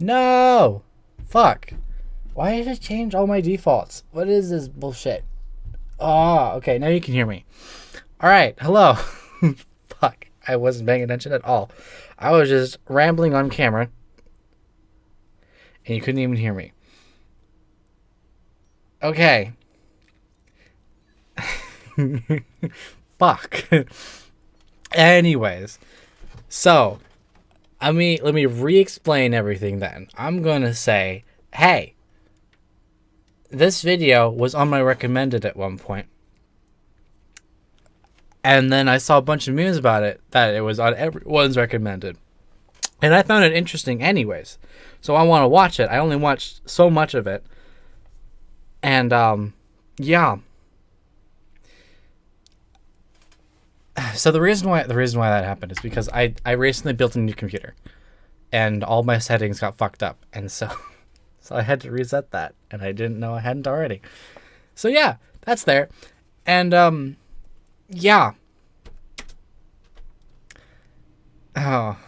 No! Fuck. Why did it change all my defaults? What is this bullshit? Oh, okay, now you can hear me. Alright, hello. Fuck, I wasn't paying attention at all. I was just rambling on camera. And you couldn't even hear me. Okay. Fuck. Anyways. So, let me re-explain everything then. I'm gonna say, hey, this video was on my recommended at one point. And then I saw a bunch of memes about it, that it was on everyone's recommended. And I found it interesting anyways. So I want to watch it. I only watched so much of it. And, yeah. So the reason why that happened is because I recently built a new computer. And all my settings got fucked up. And so I had to reset that. And I didn't know I hadn't already. So yeah, that's there. And, yeah. Oh.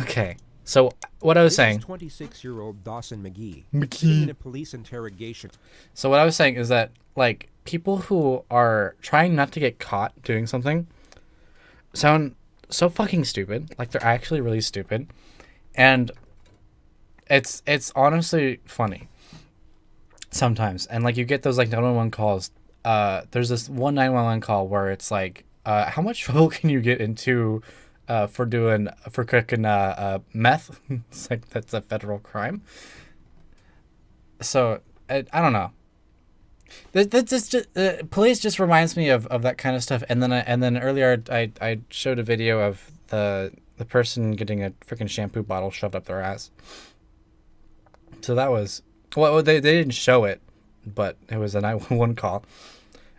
Okay. So what I was saying. 26-year-old Dawson McGee in a police interrogation. So what I was saying is that, like, people who are trying not to get caught doing something sound so fucking stupid. Like, they're actually really stupid. And it's honestly funny sometimes. And, like, you get those, like, 911 calls. There's this one 911 call where it's like, how much trouble can you get into for cooking meth? It's like, that's a federal crime. So I don't know. That's just police just reminds me of that kind of stuff. And then earlier I showed a video of the person getting a freaking shampoo bottle shoved up their ass. So that was, well, they didn't show it, but it was a 911 call.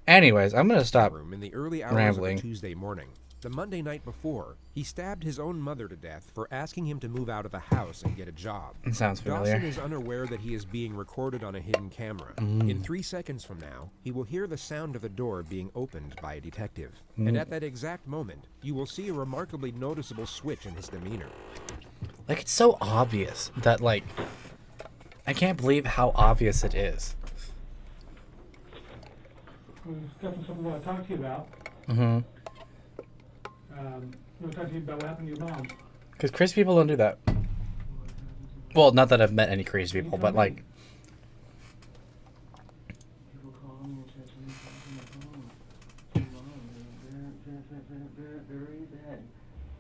Anyways, I'm gonna stop in the early hours rambling. Of Tuesday morning, the Monday night before, he stabbed his own mother to death for asking him to move out of the house and get a job. It sounds familiar. Dawson is unaware that he is being recorded on a hidden camera. In 3 seconds from now, he will hear the sound of the door being opened by a detective. And at that exact moment, you will see a remarkably noticeable switch in his demeanor. Like, it's so obvious that, like, I can't believe how obvious it is. There's definitely something I want to talk to you about. Mm-hmm. I want to talk to you about what happened to your mom. Because crazy people don't do that. Well, not that I've met any crazy people, but, like... People call me and say something on the phone. Very bad.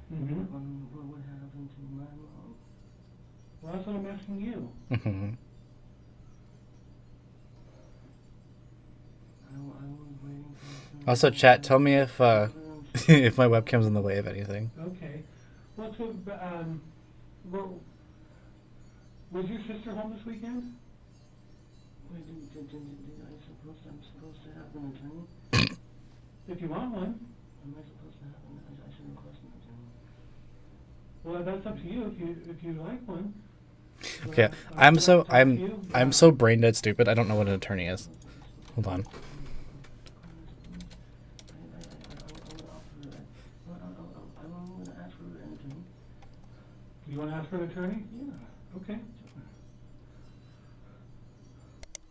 What happened to my mom? Well, that's what I'm asking you. Mm-hmm. Also, chat, tell me if if my webcam's in the way of anything. Okay. Well, so, was your sister home this weekend? I'm supposed to have an attorney? If you want one. Am I supposed to have one? I should request an attorney. Well, that's up to you if you like one. Okay, I'm so brain dead stupid. I don't know what an attorney is. Hold on. You want to ask for an attorney? Yeah. Okay.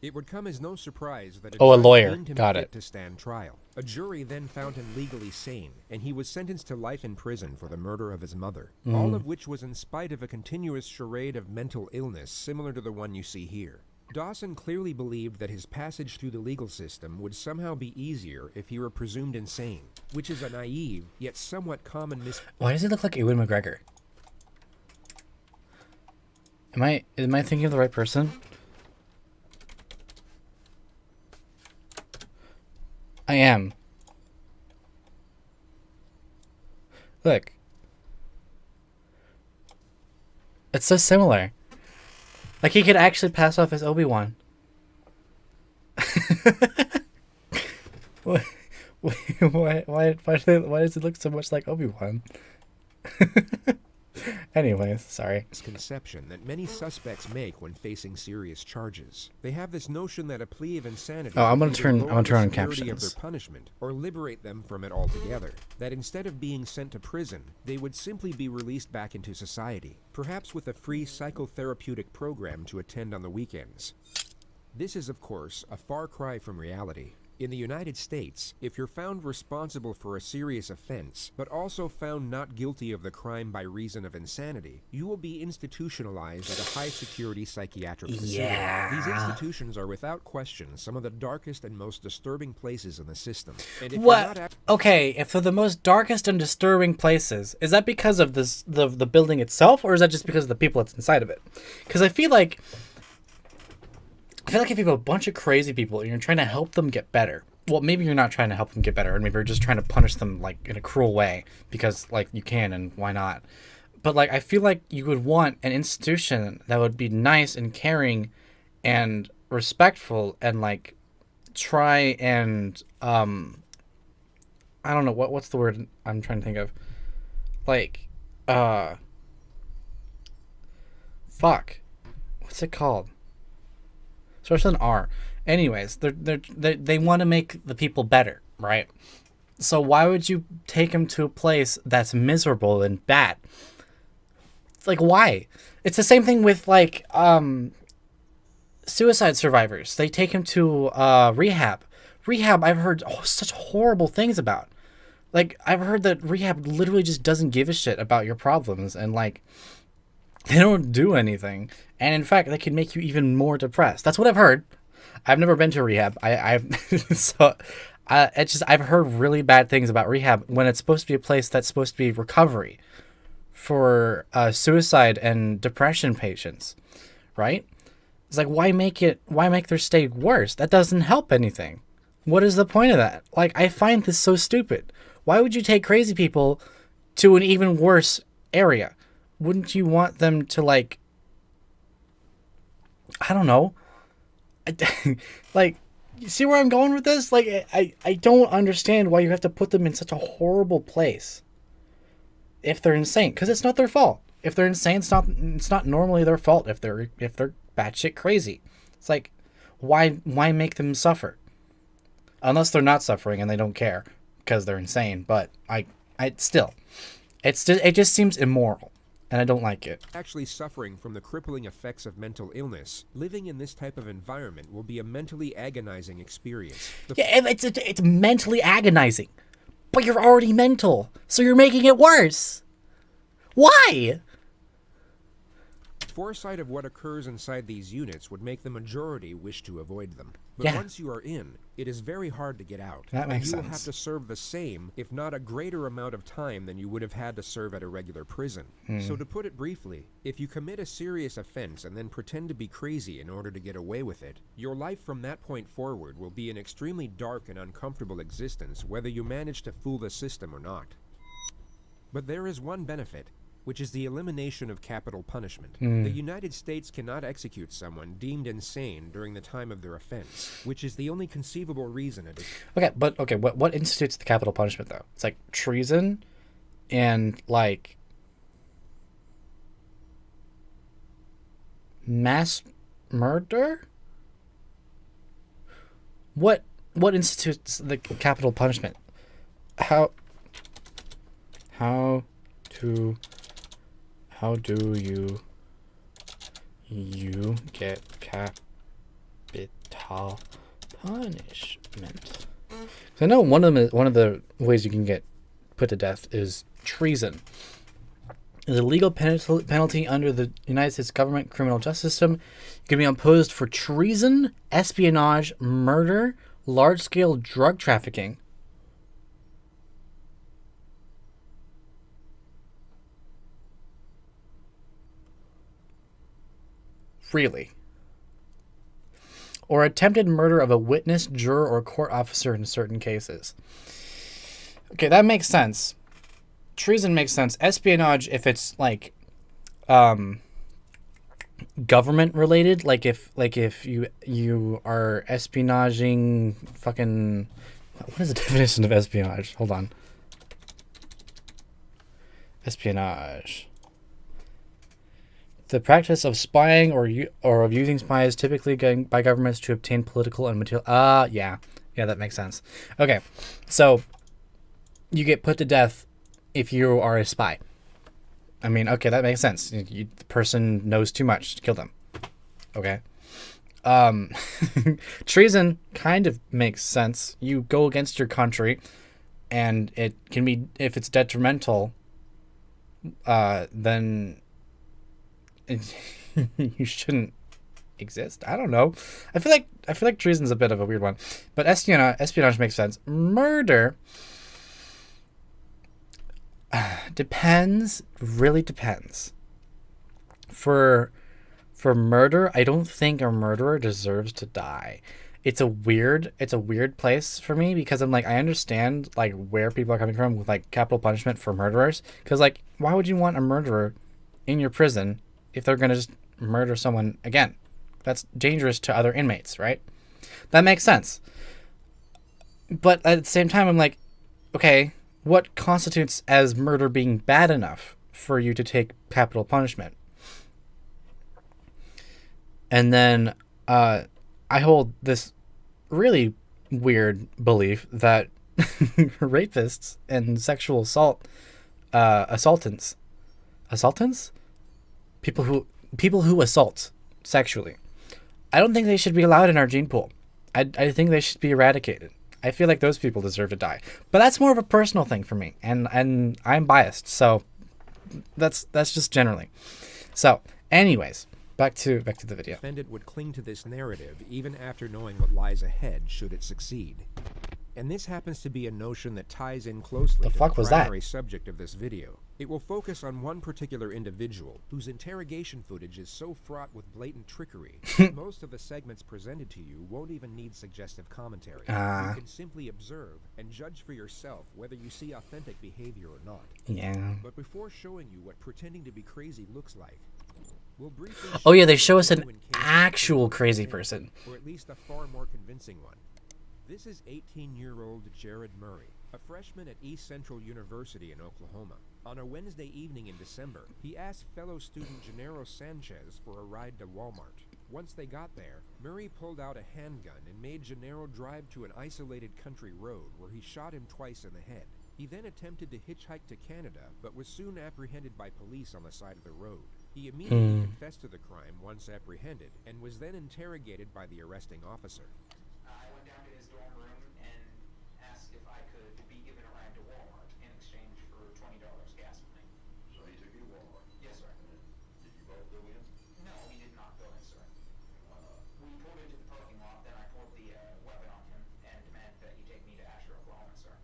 It would come as no surprise that A judge lawyer. deemed him Got fit it. to stand trial. A jury then found him legally sane, and he was sentenced to life in prison for the murder of his mother. All of which was in spite of a continuous charade of mental illness similar to the one you see here. Dawson clearly believed that his passage through the legal system would somehow be easier if he were presumed insane, which is a naive yet somewhat common Why does he look like Ewan McGregor? Am I thinking of the right person? I am. Look. It's so similar. Like, he could actually pass off as Obi-Wan. Why does it look so much like Obi-Wan? Anyways, sorry. Misconception that many suspects make when facing serious charges. They have this notion that a plea of insanity Oh, I'm will gonna either turn lower on the severity of captions. their punishment or liberate them from it altogether. That instead of being sent to prison, they would simply be released back into society, perhaps with a free psychotherapeutic program to attend on the weekends. This is, of course, a far cry from reality. In the United States, if you're found responsible for a serious offense, but also found not guilty of the crime by reason of insanity, you will be institutionalized at a high-security psychiatric facility. Yeah. These institutions are without question some of the darkest and most disturbing places in the system. And if What? you're not Okay, if they're the most darkest and disturbing places, is that because of the building itself, or is that just because of the people that's inside of it? Because I feel like if you have a bunch of crazy people and you're trying to help them get better, well, maybe you're not trying to help them get better, or maybe you're just trying to punish them like in a cruel way because like you can and why not? But like I feel like you would want an institution that would be nice and caring and respectful and like try and I don't know what's the word I'm trying to think of. Like fuck. What's it called? Starts with an R. Anyways, they want to make the people better, right? So why would you take them to a place that's miserable and bad? It's like, why? It's the same thing with like suicide survivors. They take them to rehab. Rehab, I've heard such horrible things about. Like, I've heard that rehab literally just doesn't give a shit about your problems, and like they don't do anything. And in fact, they can make you even more depressed. That's what I've heard. I've never been to rehab. It's just I've heard really bad things about rehab when it's supposed to be a place that's supposed to be recovery for suicide and depression patients, right? It's like why make their stay worse? That doesn't help anything. What is the point of that? Like I find this so stupid. Why would you take crazy people to an even worse area? Wouldn't you want them to like I don't know. Like, you see where I'm going with this? Like, I don't understand why you have to put them in such a horrible place if they're insane, because it's not their fault. If they're insane, it's not normally their fault if they're batshit crazy. It's like, why make them suffer? Unless they're not suffering and they don't care because they're insane. But it just seems immoral. And I don't like it. actually suffering from the crippling effects of mental illness, living in this type of environment will be a mentally agonizing experience. Yeah, it's mentally agonizing. But you're already mental, so you're making it worse. Why? Foresight of what occurs inside these units would make the majority wish to avoid them. But Yeah. once you are in, it is very hard to get out. That makes and you will sense. have to serve the same, if not a greater amount of time than you would have had to serve at a regular prison. So to put it briefly, if you commit a serious offense and then pretend to be crazy in order to get away with it, your life from that point forward will be an extremely dark and uncomfortable existence, whether you manage to fool the system or not. But there is one benefit, which is the elimination of capital punishment. The United States cannot execute someone deemed insane during the time of their offense, which is the only conceivable reason it is. What institutes the capital punishment though? It's like treason and like mass murder? What institutes the capital punishment? How do you get capital punishment? 'Cause I know one of the ways you can get put to death is treason. It's a legal penalty under the United States government criminal justice system. You can be imposed for treason, espionage, murder, large-scale drug trafficking. Really? Or attempted murder of a witness, juror, or court officer in certain cases. Okay, that makes sense. Treason makes sense. Espionage, if it's like government related, like if you are espionaging fucking, what is the definition of espionage? Hold on. Espionage. The practice of spying or of using spies typically by governments to obtain political and material. Yeah, that makes sense. Okay, so you get put to death if you are a spy. I mean, okay, that makes sense. The person knows too much to kill them. Okay. Treason kind of makes sense. You go against your country, and it can be, if it's detrimental, then you shouldn't exist. I don't know. I feel like treason's a bit of a weird one, but espionage makes sense. Murder depends. Really depends. For murder, I don't think a murderer deserves to die. It's a weird place for me, because I'm like, I understand like where people are coming from with like capital punishment for murderers, because like, why would you want a murderer in your prison if they're gonna just murder someone again? That's dangerous to other inmates, right? That makes sense. But at the same time, I'm like, okay, what constitutes as murder being bad enough for you to take capital punishment? And then I hold this really weird belief that rapists and sexual assaultants, people who assault sexually, I don't think they should be allowed in our gene pool. I think they should be eradicated. I feel like those people deserve to die. But that's more of a personal thing for me, and I'm biased, so that's just generally. So, anyways, back to the video. The defendant would cling to this narrative even after knowing what lies ahead should it succeed. And this happens to be a notion that ties in closely to the primary subject of this video. It will focus on one particular individual whose interrogation footage is so fraught with blatant trickery that most of the segments presented to you won't even need suggestive commentary. You can simply observe and judge for yourself whether you see authentic behavior or not. Yeah. But before showing you what pretending to be crazy looks like, we'll briefly oh yeah, they show us an actual crazy person. Or at least a far more convincing one. This is 18-year-old Jared Murray, a freshman at East Central University in Oklahoma. On a Wednesday evening in December, he asked fellow student Gennaro Sanchez for a ride to Walmart. Once they got there, Murray pulled out a handgun and made Gennaro drive to an isolated country road where he shot him twice in the head. He then attempted to hitchhike to Canada, but was soon apprehended by police on the side of the road. He immediately confessed to the crime once apprehended, and was then interrogated by the arresting officer. I went down to his dorm room and asked if I could be given a ride to Walmart in exchange for $20 gas money. So he took you to Walmart? Yes, sir. Did you both go in? No, we did not go in, sir. We pulled into the parking lot, then I pulled the weapon on him and demanded that he take me to Asher, Oklahoma, sir.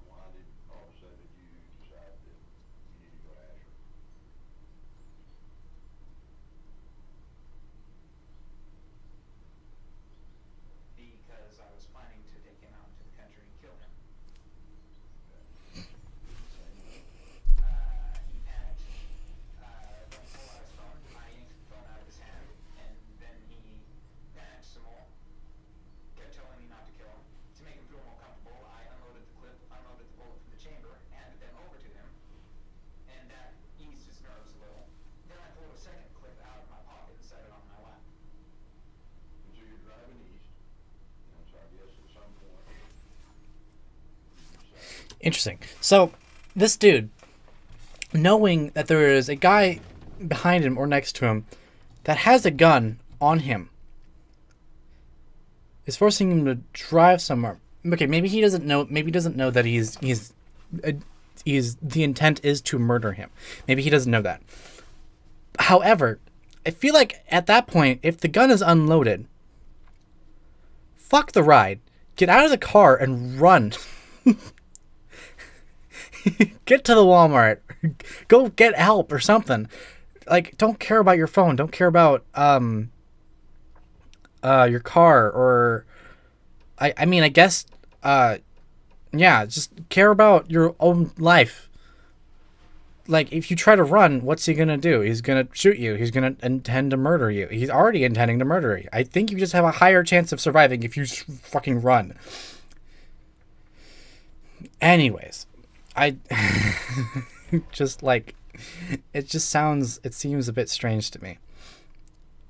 Why did all of a sudden you decide that you need to go to Asher? Because I was planning to take him out into the country and kill him. He panicked, then pulled out his phone. I yanked the phone out of his hand, and then he panicked some more. Kept telling me not to kill him. To make him feel more comfortable, I unloaded the clip, unloaded the bullet from the chamber, handed them over to him, and that eased his nerves a little. Then I pulled a second clip out of my pocket and set it on my lap. And so you're driving east, and so I guess at some point you decide. Interesting. So, this dude, knowing that there is a guy behind him or next to him that has a gun on him, is forcing him to drive somewhere. Okay, maybe he doesn't know. Maybe he doesn't know that he's the intent is to murder him. Maybe he doesn't know that. However, I feel like at that point, if the gun is unloaded, fuck the ride. Get out of the car and run. Get to the Walmart. Go get help or something. Like, don't care about your phone. Don't care about your car, or I mean, I guess yeah, just care about your own life. Like, if you try to run, what's he gonna do? He's gonna shoot you. He's gonna intend to murder you. He's already intending to murder you. I think you just have a higher chance of surviving if you fucking run. Anyways, I just like It seems a bit strange to me.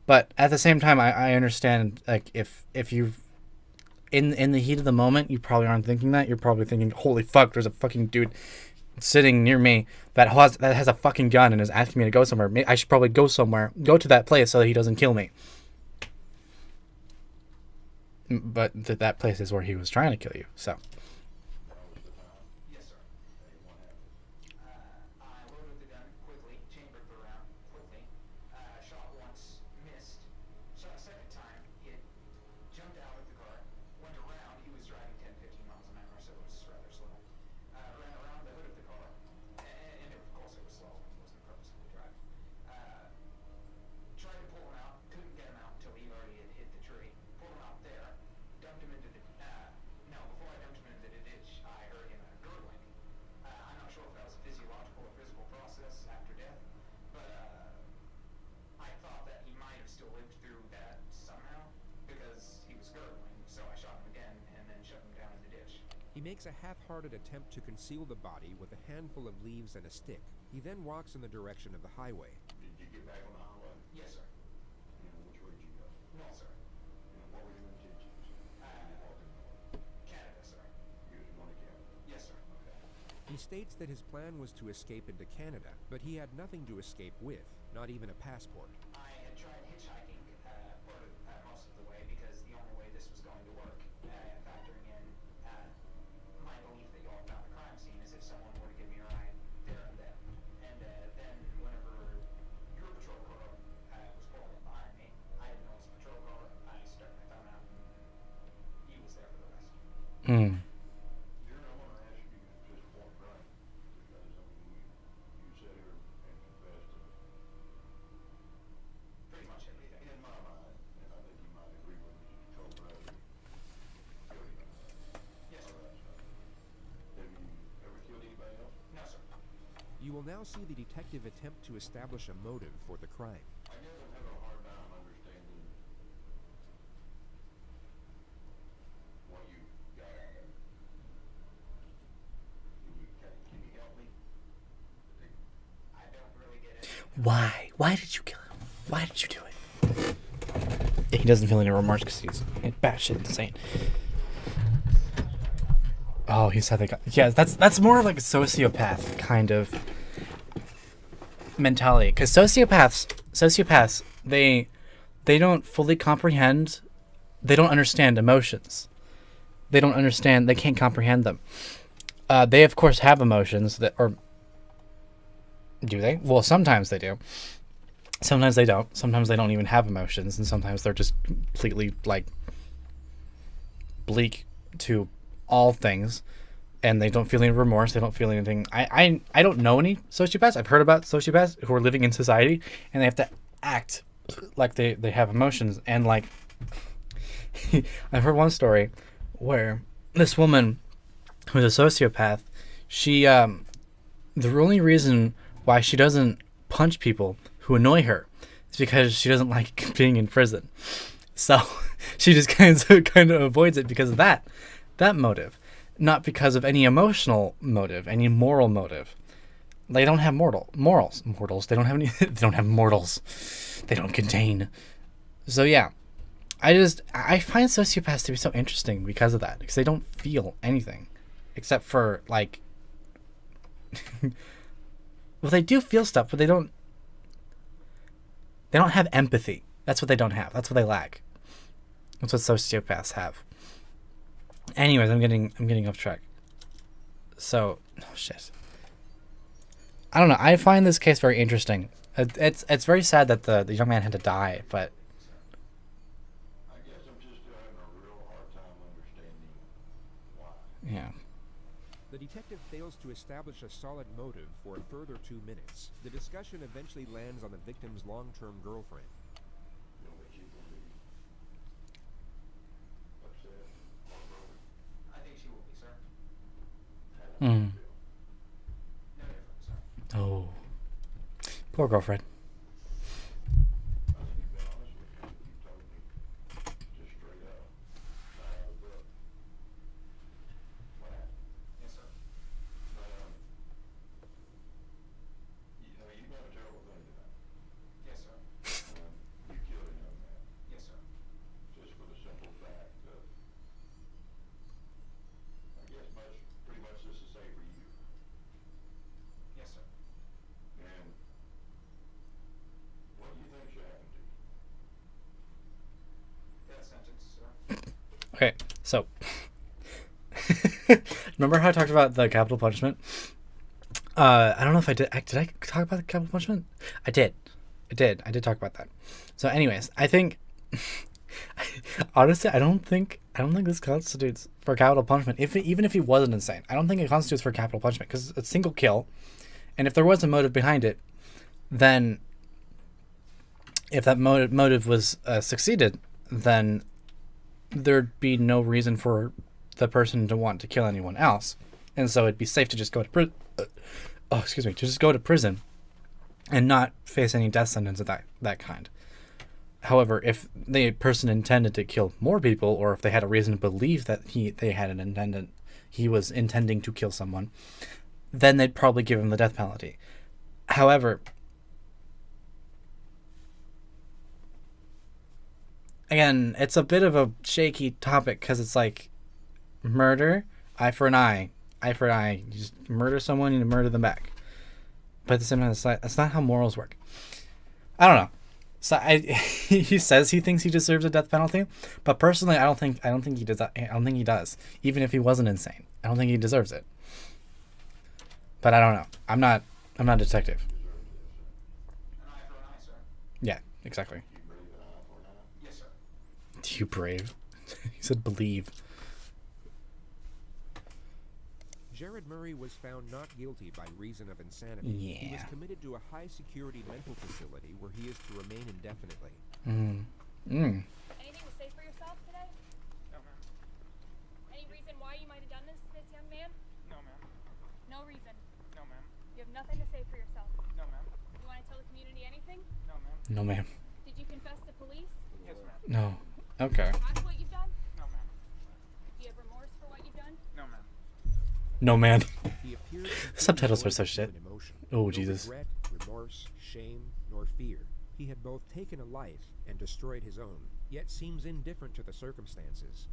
But at the same time, I understand, like, if you've, in the heat of the moment, you probably aren't thinking that. You're probably thinking, holy fuck, there's a fucking dude sitting near me that has a fucking gun and is asking me to go somewhere. I should probably go to that place so that he doesn't kill me. But that place is where he was trying to kill you, so. Yes, sir. I loaded the gun quickly, chambered the round quickly, shot once, missed, shot a second time, it jumped out of the car, went around, he was driving 10, 15 miles an hour, so it was rather slow, ran around the hood of the car, and of course it was slow, it wasn't purposefully driving, tried to pull him out, couldn't get him out until he already had hit the tree, pulled him out there, dumped him into the, no, before I dumped him into the ditch, I heard him gurgling. I'm not sure if that was a physiological or physical process after death, but I thought that he might have still lived through that somehow because he was gurgling, so I shot him again and then shoved him down in the ditch. He makes a half-hearted attempt to conceal the body with a handful of leaves and a stick. He then walks in the direction of the highway. Did you get back on the highway? Yes, sir. And which way did you go? North, sir. And what were your intentions? Walking north. Canada, sir. You was going to Canada. Yes, sir. Okay. He states that his plan was to escape into Canada, but he had nothing to escape with, not even a passport. I had tried hitchhiking most of the way because the only way this was going to work, factoring in my belief that y'all found the crime scene, is if someone were to give me a ride there and then. And then whenever your patrol car was pulling up behind me, I didn't know it was a patrol car. I stuck my thumb out and he was there for the rest. Hmm. Darren, I want to ask you just point blank, because I mean, you sat here and confessed to Pretty much everything. in my mind, and I think you might agree with me, you told brother, killed him. Yes, sir. All right, so, have you ever killed anybody else? No, sir. You will now see the detective attempt to establish a motive for the crime. I guess I'm having a hard time understanding what you got out of it. Can you help me? I don't really get it. Why? Why did you kill him? Why did you do it? He doesn't feel any remorse because he's batshit insane. Oh, he said they got... Yeah, that's more of like a sociopath kind of mentality. Because sociopaths, they don't fully comprehend... They don't understand emotions. They can't comprehend them. They, of course, have emotions that... Or do they? Well, sometimes they do. Sometimes they don't. Sometimes they don't even have emotions, and sometimes they're just completely, like, bleak to all things, and they don't feel any remorse. They don't feel anything. I don't know any sociopaths. I've heard about sociopaths who are living in society, and they have to act like they have emotions. And, like, I've heard one story where this woman who's a sociopath, she, the only reason why she doesn't punch people who annoy her is because she doesn't like being in prison. So she just kind of avoids it because of that motive, not because of any emotional motive, any moral motive. They don't have morals. They don't have any. They don't have mortals. They don't contain. So yeah, I find sociopaths to be so interesting because of that, because they don't feel anything, except for like. Well, they do feel stuff, but they don't have empathy. That's what they don't have. That's what they lack. That's what sociopaths have. Anyways, I'm getting off track. So, oh shit. I don't know. I find this case very interesting. It's very sad that the young man had to die, but I guess I'm just still having a real hard time understanding why. yeah. The detective fails to establish a solid motive for a further 2 minutes. The discussion eventually lands on the victim's long-term girlfriend. You know, that you will be upset, heartbroken. I think she will be, sir. How Mm. do you feel? No different, sir. Oh, poor girlfriend. I think you've been honest with me. You told me just straight up, not out of the book. What happened? Yes, sir. You So, remember how I talked about the capital punishment? I don't know if I did. Did I talk about the capital punishment? I did. I did talk about that. So, anyways, I think honestly, I don't think this constitutes for capital punishment. Even if he wasn't insane, I don't think it constitutes for capital punishment because it's a single kill, and if there was a motive behind it, then if that motive was succeeded, then there'd be no reason for the person to want to kill anyone else, and so it'd be safe to just go to prison. To just go to prison and not face any death sentence of that kind. However, if the person intended to kill more people, or if they had a reason to believe that he was intending to kill someone, then they'd probably give him the death penalty. However, again, it's a bit of a shaky topic because it's like murder, eye for an eye, eye for an eye. You just murder someone, you murder them back. But at the same time, that's not how morals work. I don't know. So he says he thinks he deserves a death penalty, but personally, I don't think he does. I don't think he does. Even if he wasn't insane, I don't think he deserves it. But I don't know. I'm not a detective. An eye for an eye, sir. Yeah, exactly. You brave an eye for an eye? Yes, sir. You brave. He said believe. Jared Murray was found not guilty by reason of insanity. He was Yeah. committed to a high-security mental facility where he is to remain indefinitely. Anything to say for yourself today? No, ma'am. Any reason why you might have done this to this young man? No, ma'am. No reason. No, ma'am. You have nothing to say for yourself. No, ma'am. You want to tell the community anything? No, ma'am. No, ma'am. Did you confess to police? Yes, ma'am. No. Okay. Hide what you've done? No, ma'am. Do you have remorse for what you've done? No, ma'am. No, man. He appeared Subtitles are so shit. Emotion. Oh, No Jesus. regret, remorse, shame, nor fear. He had both taken a life and destroyed his own, yet seems indifferent to the circumstances.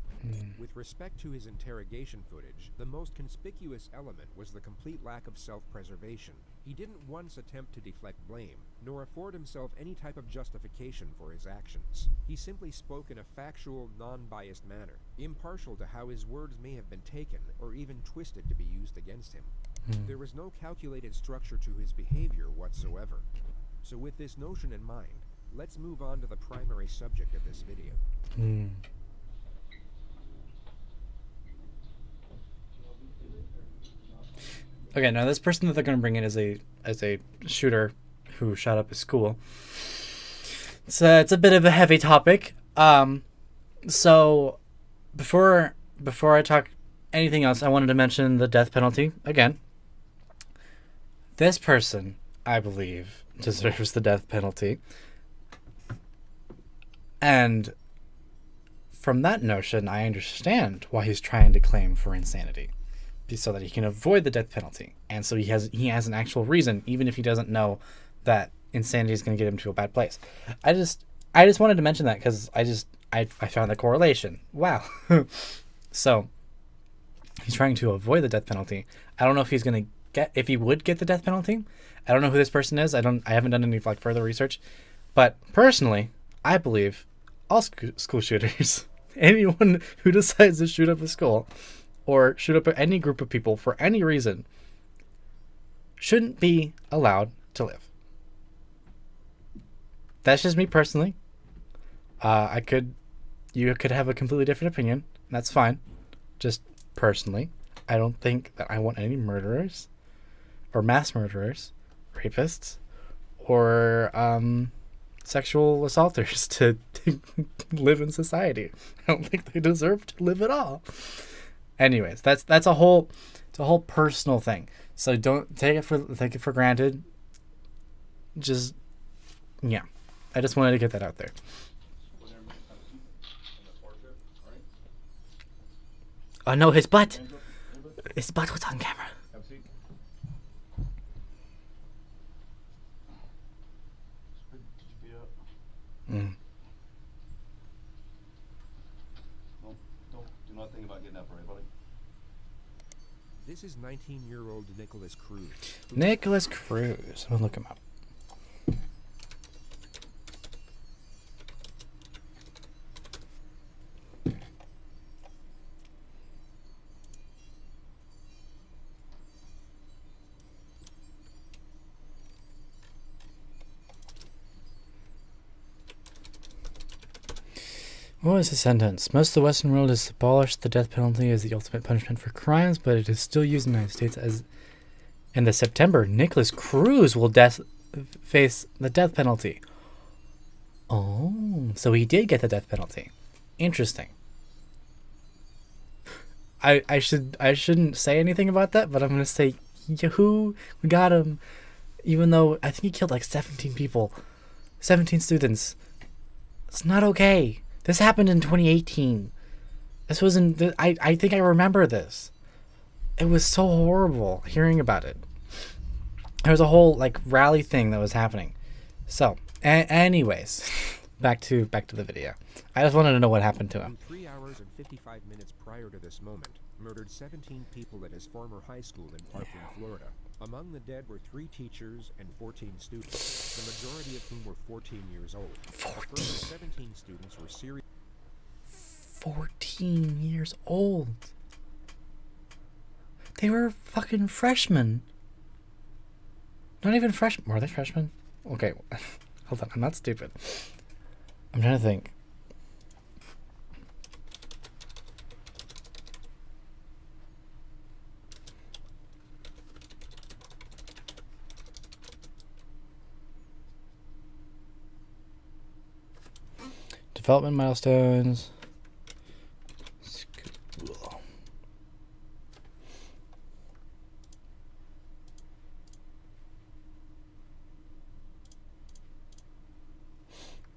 With respect to his interrogation footage, the most conspicuous element was the complete lack of self-preservation. He didn't once attempt to deflect blame, nor afford himself any type of justification for his actions. He simply spoke in a factual, non-biased manner, impartial to how his words may have been taken, or even twisted to be used against him. There was no calculated structure to his behavior whatsoever. So with this notion in mind, let's move on to the primary subject of this video. Okay, now this person that they're going to bring in as a shooter who shot up his school. It's a bit of a heavy topic. So before I talk anything else, I wanted to mention the death penalty again. This person, I believe, deserves the death penalty. And from that notion, I understand why he's trying to claim for insanity, so that he can avoid the death penalty. And so he has an actual reason, even if he doesn't know that insanity is going to get him to a bad place. I just wanted to mention that because I found the correlation. Wow. So he's trying to avoid the death penalty. I don't know if if he would get the death penalty. I don't know who this person is. I haven't done any further research, but personally, I believe all school shooters, anyone who decides to shoot up a school or shoot up any group of people for any reason, shouldn't be allowed to live. That's just me personally. You could have a completely different opinion. That's fine. Just personally, I don't think that I want any murderers or mass murderers, rapists, or sexual assaulters to live in society. I don't think they deserve to live at all. Anyways, that's a whole personal thing. So don't take it for granted. Just yeah. I just wanted to get that out there. Was there many times in the portrait, right? Oh no, his butt. Hands up, hands up. His butt was on camera. Have a seat. Put your feet up. Do not think about getting up, right, buddy? This is 19-year-old Nicholas Cruz. Nicholas Cruz. I'm gonna look him up. What was his sentence? Most of the Western world has abolished the death penalty as the ultimate punishment for crimes, but it is still used in the United States as. In the September, Nicholas Cruz will face the death penalty. Oh, so he did get the death penalty. Interesting. I shouldn't say anything about that, but I'm gonna say, yahoo, we got him. Even though I think he killed like 17 people, 17 students. It's not okay. This happened in 2018. This wasn't. I think I remember this. It was so horrible hearing about it. There was a whole like rally thing that was happening. So, anyways, back to the video. I just wanted to know what happened to him. 3 hours and 55 minutes prior to this moment, murdered 17 people at his former high school in Parkland, Florida. Among the dead were 3 teachers and 14 students, the majority of whom were 14 years old. 14. The first 17 students were serious. 14 years old. They were fucking freshmen. Not even freshmen. Were they freshmen? Okay, hold on. I'm not stupid. I'm trying to think. Development milestones. School.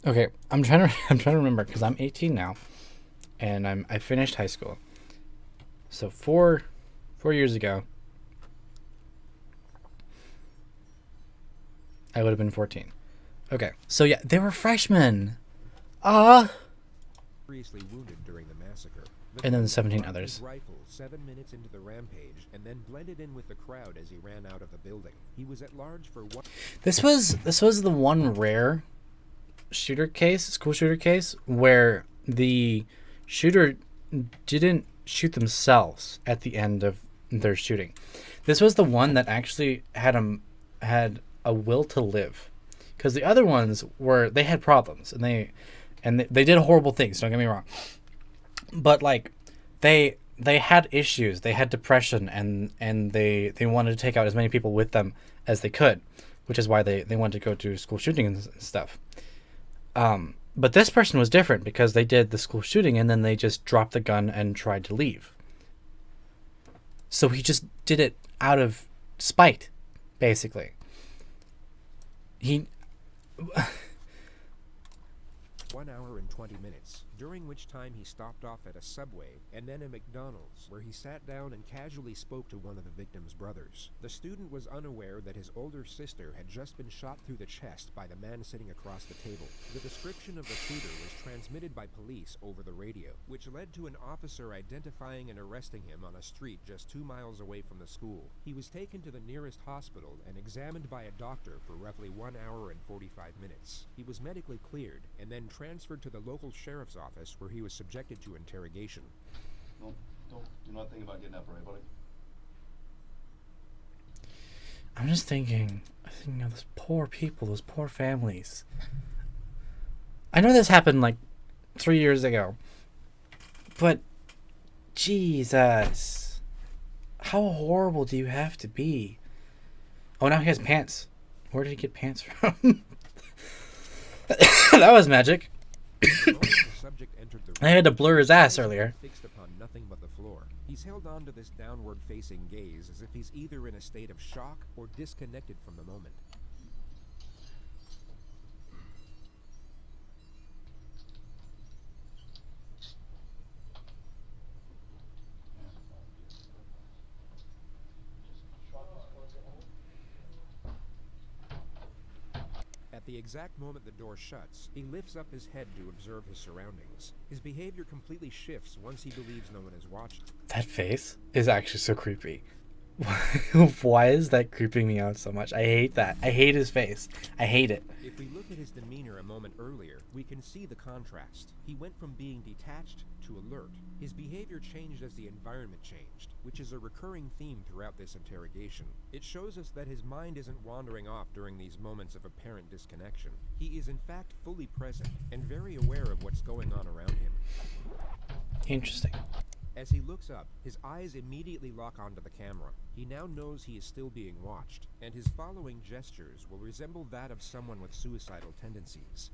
Okay, I'm trying to remember because I'm 18 now, and I finished high school. So 4 years ago, I would have been 14. Okay, so yeah, they were freshmen. Seriously wounded during the massacre. And then 17 fired others. his rifle 7 minutes into the rampage, and then blended in with the crowd as he ran out of the building. He was at large for one. This was the one rare school shooter case, where the shooter didn't shoot themselves at the end of their shooting. This was the one that actually had a will to live, because the other ones they had problems and they did horrible things. Don't get me wrong, but like they had issues. They had depression, and they wanted to take out as many people with them as they could, which is why they wanted to go to school shooting and stuff. But this person was different because they did the school shooting and then they just dropped the gun and tried to leave. So he just did it out of spite, basically. 1 hour and 20 minutes, during which time he stopped off at a Subway and then a McDonald's, where he sat down and casually spoke to one of the victim's brothers. The student was unaware that his older sister had just been shot through the chest by the man sitting across the table. The description of the shooter was transmitted by police over the radio, which led to an officer identifying and arresting him on a street just 2 miles away from the school. He was taken to the nearest hospital and examined by a doctor for roughly 1 hour and 45 minutes. He was medically cleared and then transferred to the local sheriff's office, where he was subjected to interrogation. Don't do not think about getting up, right, buddy? I'm just thinking of those poor people, those poor families. I know this happened like 3 years ago, but Jesus, how horrible do you have to be? Oh, now he has pants. Where did he get pants from? That was magic. The moment the subject entered the I had to room, blur his ass eyes earlier. fixed upon nothing but the floor. He's held on to this downward-facing gaze as if he's either in a state of shock or disconnected from the moment. At the exact moment the door shuts, he lifts up his head to observe his surroundings. His behavior completely shifts once he believes no one is watching. That face is actually so creepy. Why is that creeping me out so much? I hate that. I hate his face. I hate it. If we look at his demeanor a moment earlier, we can see the contrast. He went from being detached to alert. His behavior changed as the environment changed, which is a recurring theme throughout this interrogation. It shows us that his mind isn't wandering off during these moments of apparent disconnection. He is in fact fully present and very aware of what's going on around him. Interesting. As he looks up, his eyes immediately lock onto the camera. He now knows he is still being watched, and his following gestures will resemble that of someone with suicidal tendencies.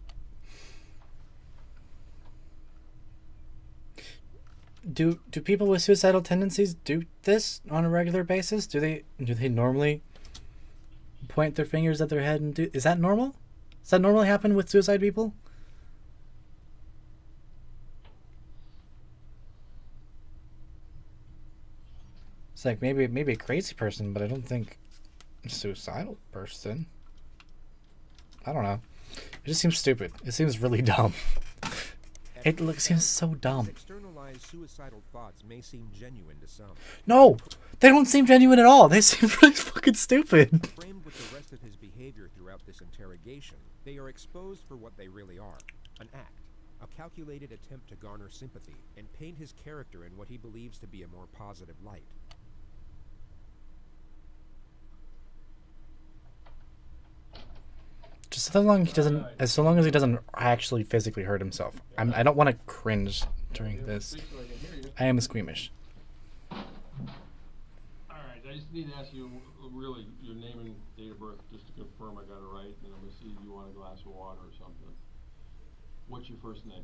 Do people with suicidal tendencies do this on a regular basis? Do they normally point their fingers at their head and do? Is that normal? Does that normally happen with suicide people? It's like maybe a crazy person, but I don't think a suicidal person. I don't know. It just seems stupid. It seems really dumb. It seems so dumb. Externalized suicidal thoughts may seem genuine to some. No, they don't seem genuine at all. They seem really fucking stupid. Framed with the rest of his behavior throughout this interrogation, they are exposed for what they really are: an act, a calculated attempt to garner sympathy and paint his character in what he believes to be a more positive light. Just so long as he doesn't actually physically hurt himself. I don't want to cringe during this. I am squeamish. Alright, I just need to ask you really your name and date of birth just to confirm I got it right, and I'm gonna see if you want a glass of water or something. What's your first name?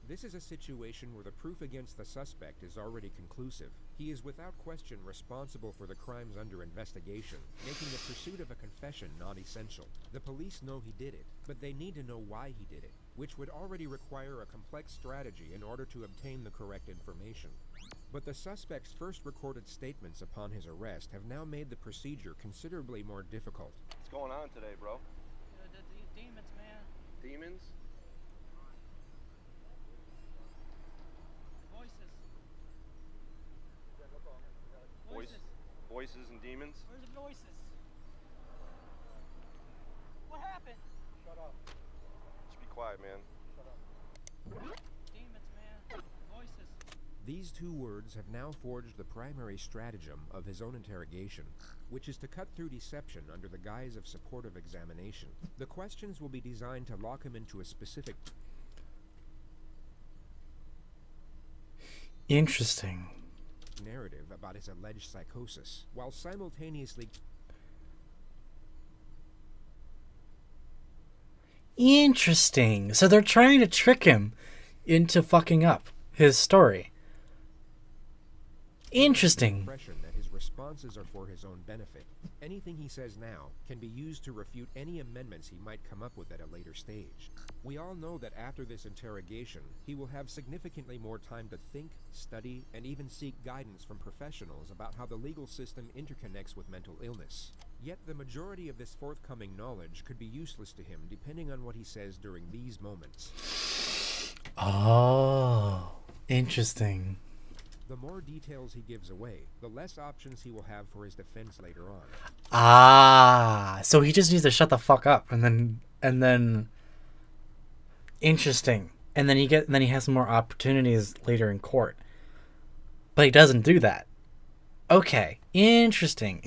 This is a situation where the proof against the suspect is already conclusive. He is without question responsible for the crimes under investigation, making the pursuit of a confession not essential. The police know he did it, but they need to know why he did it, which would already require a complex strategy in order to obtain the correct information. But the suspect's first recorded statements upon his arrest have now made the procedure considerably more difficult. What's going on today, bro? The demons, man. Demons? Voices. Voices and demons? Where's the voices? What happened? Shut up. Just be quiet, man. Shut up. Demons, man. Voices. These two words have now forged the primary stratagem of his own interrogation, which is to cut through deception under the guise of supportive examination. The questions will be designed to lock him into a specific Interesting. narrative about his alleged psychosis, while simultaneously Interesting. So they're trying to trick him into fucking up his story. Interesting. impression that his responses are for his own benefit. Anything he says now can be used to refute any amendments he might come up with at a later stage. We all know that after this interrogation, he will have significantly more time to think, study, and even seek guidance from professionals about how the legal system interconnects with mental illness. Yet the majority of this forthcoming knowledge could be useless to him depending on what he says during these moments. Oh, interesting. The more details he gives away, the less options he will have for his defense later on. Ah, so he just needs to shut the fuck up, and then, interesting, and then he has more opportunities later in court, but he doesn't do that. Okay, interesting.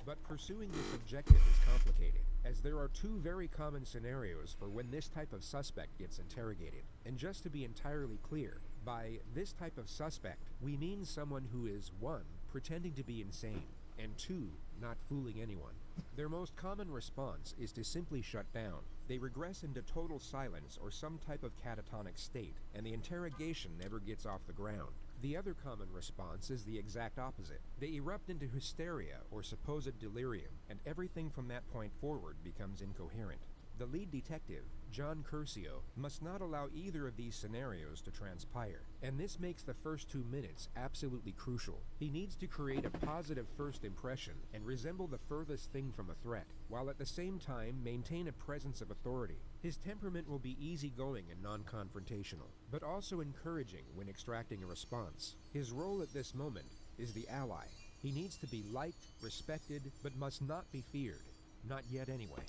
But pursuing this objective is complicated, as there are two very common scenarios for when this type of suspect gets interrogated. And just to be entirely clear, by this type of suspect, we mean someone who is 1. Pretending to be insane, and 2. Not fooling anyone. Their most common response is to simply shut down. They regress into total silence or some type of catatonic state, and the interrogation never gets off the ground. The other common response is the exact opposite. They erupt into hysteria or supposed delirium, and everything from that point forward becomes incoherent. The lead detective, John Curcio, must not allow either of these scenarios to transpire, and this makes the first 2 minutes absolutely crucial. He needs to create a positive first impression and resemble the furthest thing from a threat, while at the same time maintain a presence of authority. His temperament will be easygoing and non-confrontational, but also encouraging when extracting a response. His role at this moment is the ally. He needs to be liked, respected, but must not be feared. Not yet anyway.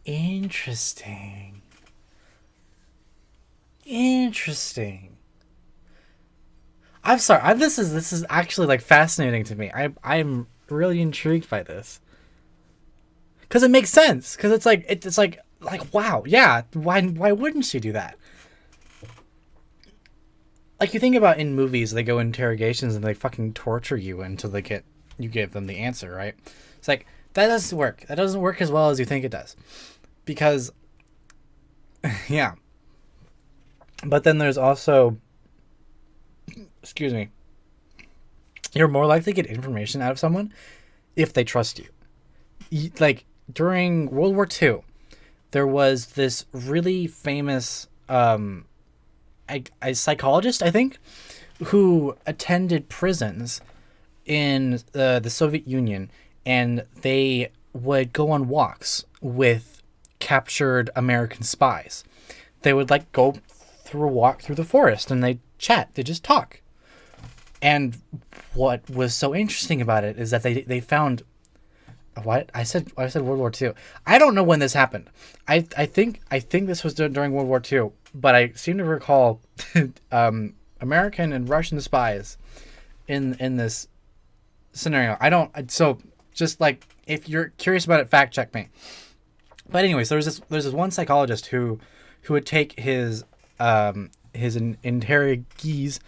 Interesting. Interesting. I'm sorry. This is actually like fascinating to me. I'm really intrigued by this because it makes sense. Because it's like wow, yeah. Why wouldn't she do that? Like you think about in movies, they go interrogations and they fucking torture you until you give them the answer, right? It's like that doesn't work. That doesn't work as well as you think it does. Because, yeah. But then there's also, excuse me, you're more likely to get information out of someone if they trust you. Like, during World War II, there was this really famous a psychologist, I think, who attended prisons in the Soviet Union, and they would go on walks with captured American spies. They would like go through a walk through the forest and they chat, they just talk. And what was so interesting about it is that they found what I said World War II. I don't know when this happened. I think this was during World War II, but I seem to recall American and Russian spies in this scenario. So just like if you're curious about it, fact check me. But anyways, there's this one psychologist who would take his interrogees,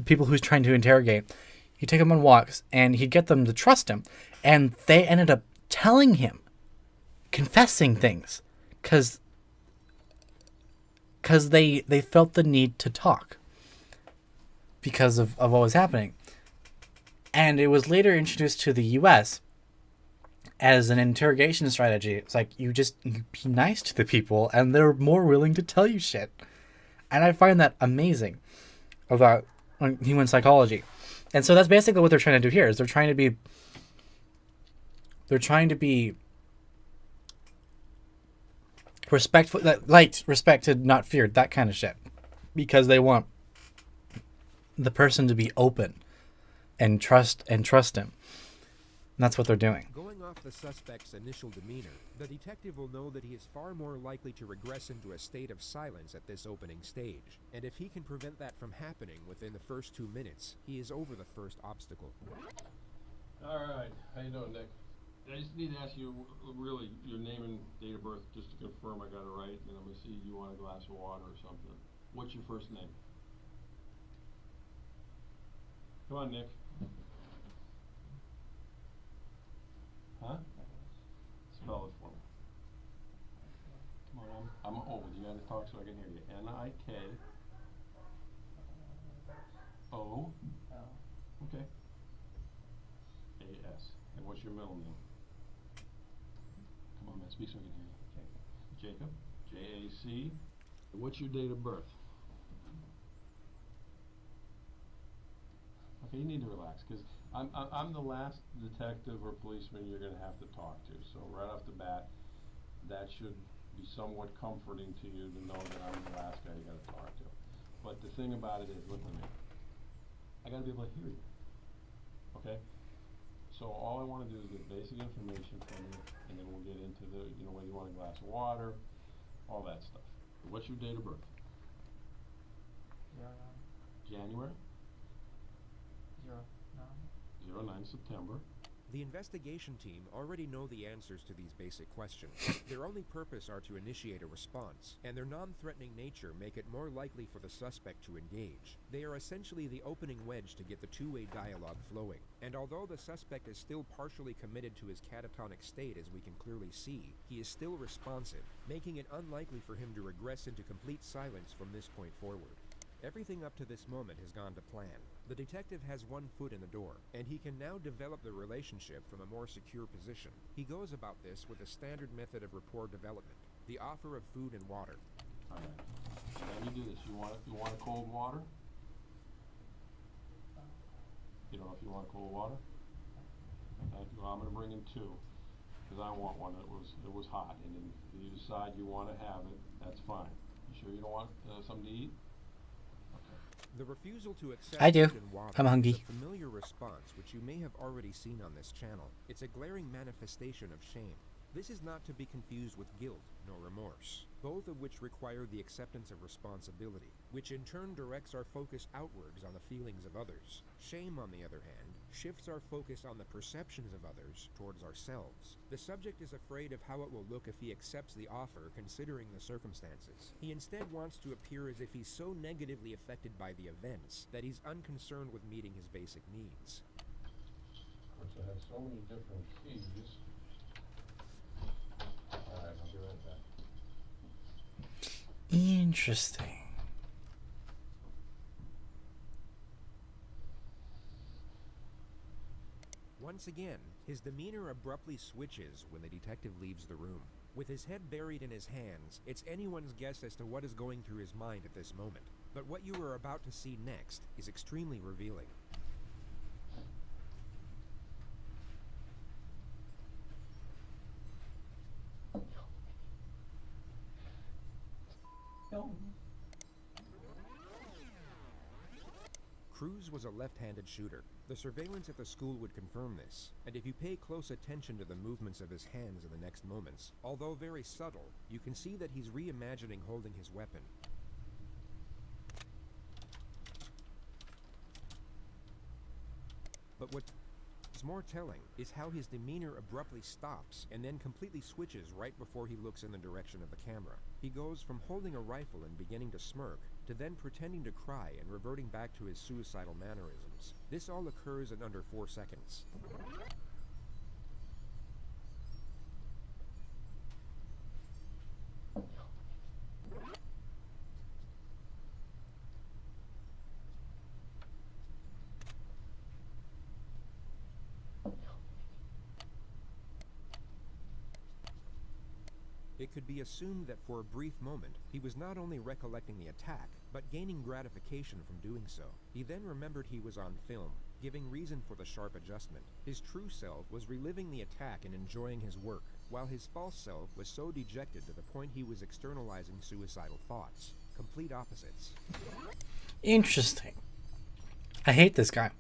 people who's trying to interrogate, he'd take them on walks and he'd get them to trust him, and they ended up telling him, confessing things, because they felt the need to talk because of what was happening. And it was later introduced to the U.S. as an interrogation strategy. It's like you be nice to the people and they're more willing to tell you shit. And I find that amazing about human psychology. And so that's basically what they're trying to do here is they're trying to be respectful, liked, respected, not feared, that kind of shit. Because they want the person to be open and trust him. And that's what they're doing. Going off the suspect's initial demeanor, the detective will know that he is far more likely to regress into a state of silence at this opening stage. And if he can prevent that from happening within the first 2 minutes, he is over the first obstacle. Alright, how you doing, Nick? I just need to ask you really your name and date of birth just to confirm I got it right, and I'm gonna see you want a glass of water or something. What's your first name? Come on, Nick. Huh? Spell it for me. Come on, I'm old. You gotta talk so I can hear you. N-I-K-O. Okay. A-S. And what's your middle name? Come on, man. Speak so I can hear you. Jacob. J-A-C. What's your date of birth? Okay, you need to relax, because I'm the last detective or policeman you're going to have to talk to. So right off the bat, that should be somewhat comforting to you to know that I'm the last guy you got to talk to. But the thing about it is, look at me. I got to be able to hear you. Okay? So all I want to do is get basic information from you, and then we'll get into the, whether you want a glass of water, all that stuff. What's your date of birth? January? 09 September. The investigation team already know the answers to these basic questions. Their only purpose are to initiate a response, and their non-threatening nature make it more likely for the suspect to engage. They are essentially the opening wedge to get the two-way dialogue flowing. And although the suspect is still partially committed to his catatonic state, as we can clearly see, he is still responsive, making it unlikely for him to regress into complete silence from this point forward. Everything up to this moment has gone to plan. The detective has one foot in the door, and he can now develop the relationship from a more secure position. He goes about this with a standard method of rapport development. the offer of food and water. Alright. Now you do this. You want cold water? You don't know if you want cold water? Thank you. I'm gonna bring in 2. Because I want one that was hot. And then if you decide you want to have it, that's fine. You sure you don't want something to eat? The refusal to accept I do. food and water I'm hungry. is a familiar response which you may have already seen on this channel. It's a glaring manifestation of shame. This is not to be confused with guilt nor remorse, both of which require the acceptance of responsibility, which in turn directs our focus outwards on the feelings of others. Shame, on the other hand, shifts our focus on the perceptions of others towards ourselves. The subject is afraid of how it will look if he accepts the offer considering the circumstances. He instead wants to appear as if he's so negatively affected by the events that he's unconcerned with meeting his basic needs. Of course, I have so many different keys. Alright, I'll be right back. Interesting. Once again, his demeanor abruptly switches when the detective leaves the room. With his head buried in his hands, it's anyone's guess as to what is going through his mind at this moment. But what you are about to see next is extremely revealing. Cruz was a left-handed shooter. The surveillance at the school would confirm this, and if you pay close attention to the movements of his hands in the next moments, although very subtle, you can see that he's reimagining holding his weapon. But what's more telling is how his demeanor abruptly stops and then completely switches right before he looks in the direction of the camera. He goes from holding a rifle and beginning to smirk to then pretending to cry and reverting back to his suicidal mannerisms. This all occurs in under 4 seconds. It could be assumed that for a brief moment, he was not only recollecting the attack, but gaining gratification from doing so. He then remembered he was on film, giving reason for the sharp adjustment. His true self was reliving the attack and enjoying his work, while his false self was so dejected to the point he was externalizing suicidal thoughts. Complete opposites. Interesting. I hate this guy.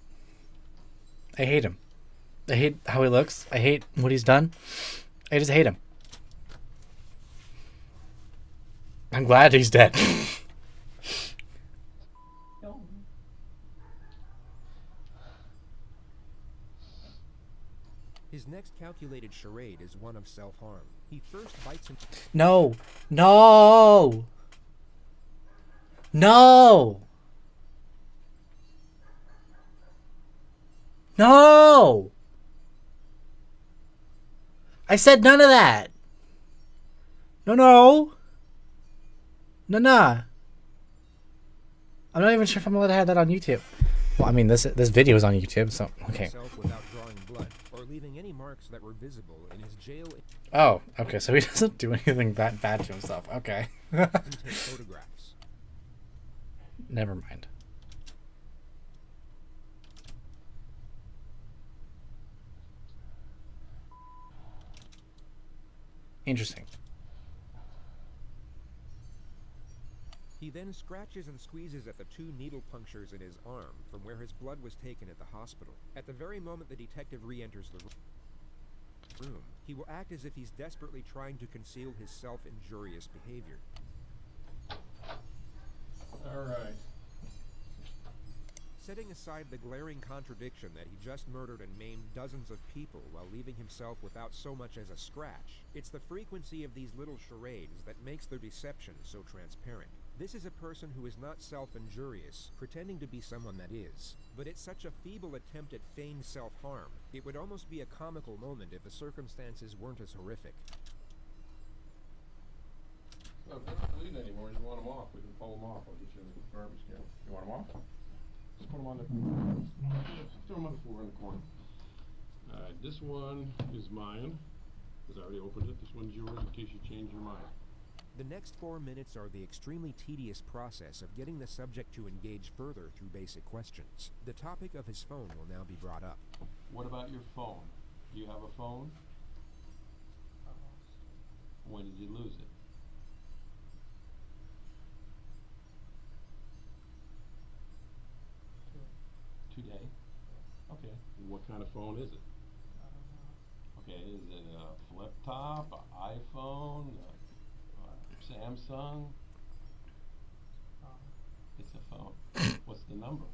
I hate him. I hate how he looks. I hate what he's done. I just hate him. I'm glad he's dead. His next calculated charade is one of self-harm. He first bites him. No. No. No. No. I said none of that. No, no. Nah. I'm not even sure if I'm allowed to have that on YouTube. Well, I mean, this video is on YouTube, so okay. Without drawing blood or leaving any marks that were visible in his jail. Oh, okay. So he doesn't do anything bad to himself. Okay. And take photographs. Never mind. Interesting. He then scratches and squeezes at the 2 needle punctures in his arm from where his blood was taken at the hospital. At the very moment the detective re-enters the room, he will act as if he's desperately trying to conceal his self-injurious behavior. Alright. Setting aside the glaring contradiction that he just murdered and maimed dozens of people while leaving himself without so much as a scratch, it's the frequency of these little charades that makes their deception so transparent. This is a person who is not self-injurious, pretending to be someone that is. But it's such a feeble attempt at feigned self-harm, it would almost be a comical moment if the circumstances weren't as horrific. No, if they're not bleeding anymore, you want them off. We can pull them off. I'll get you in the garbage can. You want them off? Just put them on the throw them on the floor in the corner. Alright, this one is mine, because I already opened it. This one's yours in case you change your mind. The next 4 minutes are the extremely tedious process of getting the subject to engage further through basic questions. The topic of his phone will now be brought up. What about your phone? Do you have a phone? When did you lose it? Today? Okay. What kind of phone is it? Okay, is it a flip top, an iPhone, a Samsung? It's a phone. What's the number?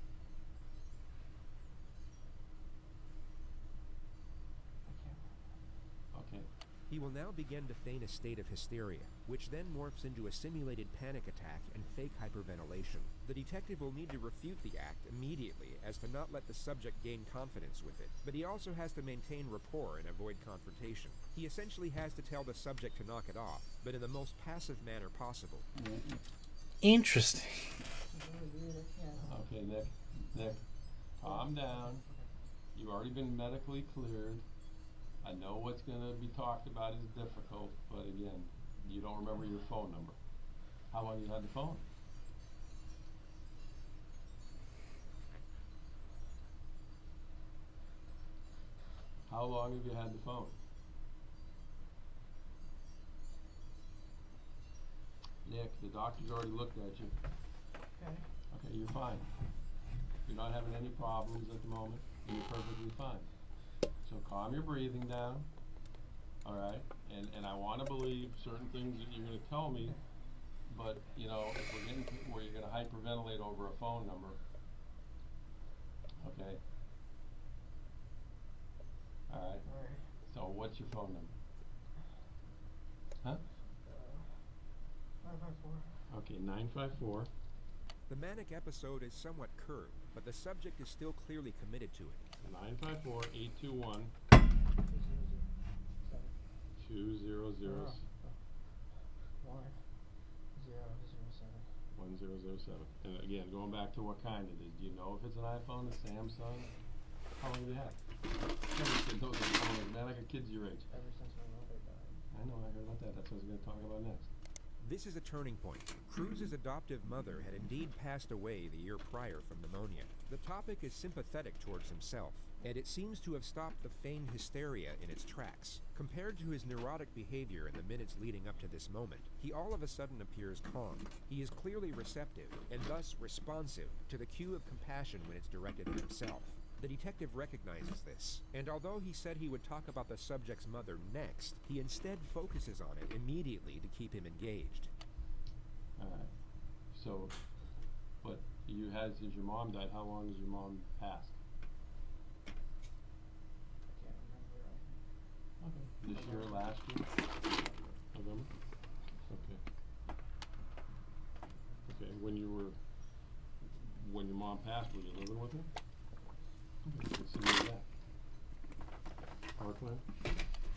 Okay. He will now begin to feign a state of hysteria, which then morphs into a simulated panic attack and fake hyperventilation. The detective will need to refute the act immediately as to not let the subject gain confidence with it, but he also has to maintain rapport and avoid confrontation. He essentially has to tell the subject to knock it off, but in the most passive manner possible. Interesting. Okay, Nick, calm down. You've already been medically cleared. I know what's going to be talked about is difficult, but again, you don't remember your phone number. How long you had the phone? How long have you had the phone? Nick, the doctor's already looked at you. Okay, you're fine. You're not having any problems at the moment, and you're perfectly fine. So calm your breathing down, all right? And I want to believe certain things that you're going to tell me, but, you know, if we're getting to where you're going to hyperventilate over a phone number, okay? All right. So what's your phone number? Huh? 954. Okay, 954. The manic episode is somewhat curt, but the subject is still clearly committed to it. 954-821. 2007. 1007. And again, going back to what kind it is. Do you know if it's an iPhone, a Samsung? How long have you had? Every kid knows what a phone is, man. I got kids your age. Ever since my mother died. I know, I heard about that. That's what I was going to talk about next. This is a turning point. Cruz's adoptive mother had indeed passed away the year prior from pneumonia. The topic is sympathetic towards himself, and it seems to have stopped the feigned hysteria in its tracks. Compared to his neurotic behavior in the minutes leading up to this moment, he all of a sudden appears calm. He is clearly receptive, and thus responsive, to the cue of compassion when it's directed at himself. The detective recognizes this, and although he said he would talk about the subject's mother next, he instead focuses on it immediately to keep him engaged. Alright. So, but you had, since your mom died, how long has your mom passed? I can't remember. Okay. This year, last year? November? Okay. Okay, when your mom passed, were you living with her? Okay, consider that. Parkland?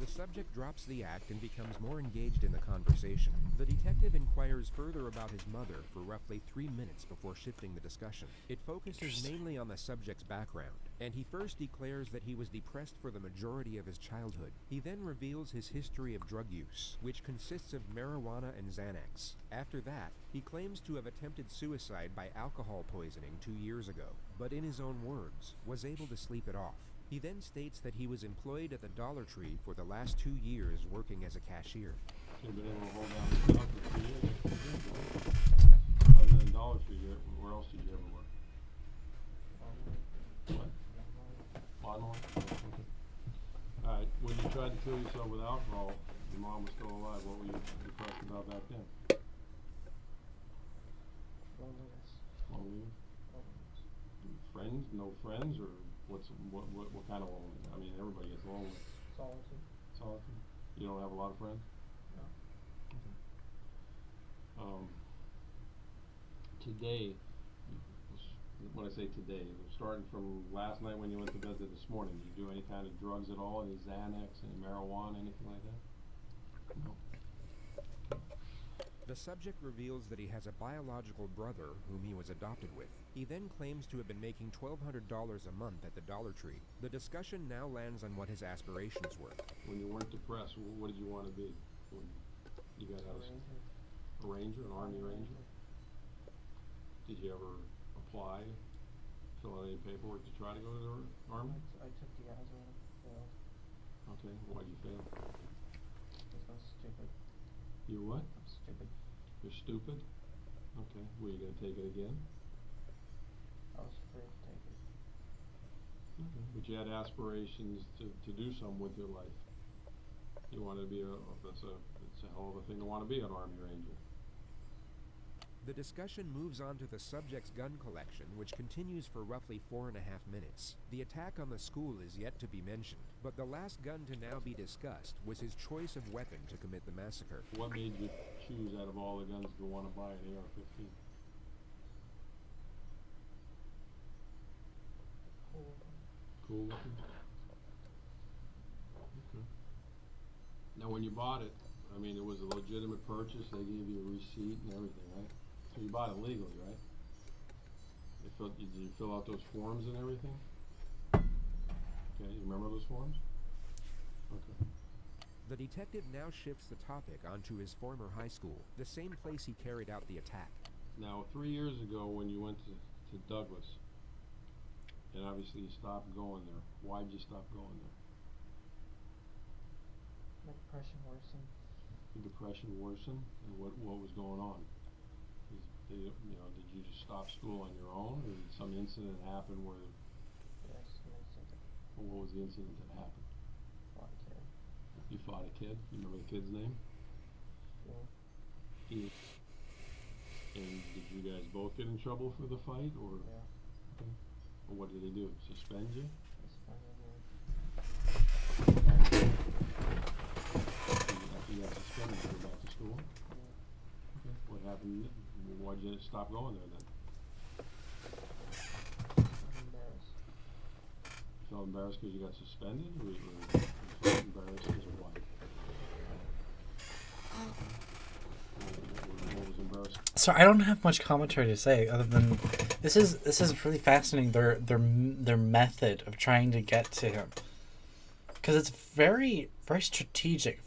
The subject drops the act and becomes more engaged in the conversation. The detective inquires further about his mother for roughly 3 minutes before shifting the discussion. It focuses mainly on the subject's background, and he first declares that he was depressed for the majority of his childhood. He then reveals his history of drug use, which consists of marijuana and Xanax. After that, he claims to have attempted suicide by alcohol poisoning 2 years ago, but in his own words, was able to sleep it off. He then states that he was employed at the Dollar Tree for the last 2 years working as a cashier. So you've been able to hold down the job for 2 years? Other than Dollar Tree, where else did you ever work? What? Lawnmower? Okay. Alright, when you tried to kill yourself with alcohol, your mom was still alive. What were you depressed about back then? Loneliness. Loneliness? Friends? No friends? Or what kind of loneliness? I mean, everybody gets lonely. Solitude. Solitude? You don't have a lot of friends? No. Okay. Today, when I say today, starting from last night when you went to bed to this morning, did you do any kind of drugs at all? Any Xanax, any marijuana, anything like that? No. The subject reveals that he has a biological brother whom he was adopted with. He then claims to have been making $1,200 a month at the Dollar Tree. The discussion now lands on what his aspirations were. When you weren't depressed, what did you want to be when you got out of school? A ranger, an Army Ranger? Did you ever apply, fill out any paperwork to try to go to the Army? I took the Azure, failed. Okay, why'd you fail? Because I was stupid. You what? I'm stupid. You're stupid? Okay, were you gonna take it again? I was afraid to take it. Okay, but you had aspirations to do something with your life. You wanted to be it's a hell of a thing to want to be an Army Ranger. The discussion moves on to the subject's gun collection, which continues for roughly 4.5 minutes. The attack on the school is yet to be mentioned, but the last gun to now be discussed was his choice of weapon to commit the massacre. What made you choose out of all the guns to want to buy an AR-15? Cool looking? Okay. Now when you bought it, I mean, it was a legitimate purchase, they gave you a receipt and everything, right? So you bought it legally, right? Did you fill out those forms and everything? Okay, you remember those forms? Okay. The detective now shifts the topic onto his former high school, the same place he carried out the attack. Now, 3 years ago when you went to Douglas, and obviously you stopped going there, why'd you stop going there? My depression worsened. Your depression worsened, and what was going on? Did you just stop school on your own, or did some incident happen where? Yes, an incident. Well, what was the incident that happened? Fought a kid. You fought a kid. You remember the kid's name? Yeah. Ian. And did you guys both get in trouble for the fight, or? Yeah. Okay. Well, what did they do? Suspend you? It's finally good. After you got suspended, you go back to school? Yeah. Okay. What happened? Why'd you stop going there then? I'm embarrassed. You felt embarrassed because you got suspended, or you felt embarrassed because of what? What was embarrassing? So I don't have much commentary to say other than this is really fascinating. Their method of trying to get to him, because it's very strategic,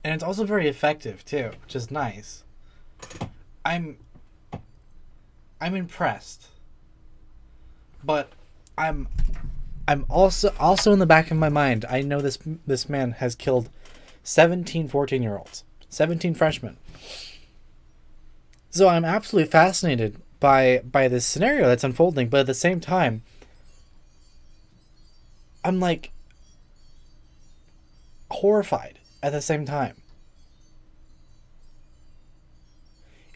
and it's also very effective too, which is nice. I'm impressed, but I'm also in the back of my mind, I know this man has killed 17 14-year-olds, 17 freshmen. So I'm absolutely fascinated by this scenario that's unfolding, but at the same time, I'm like horrified at the same time.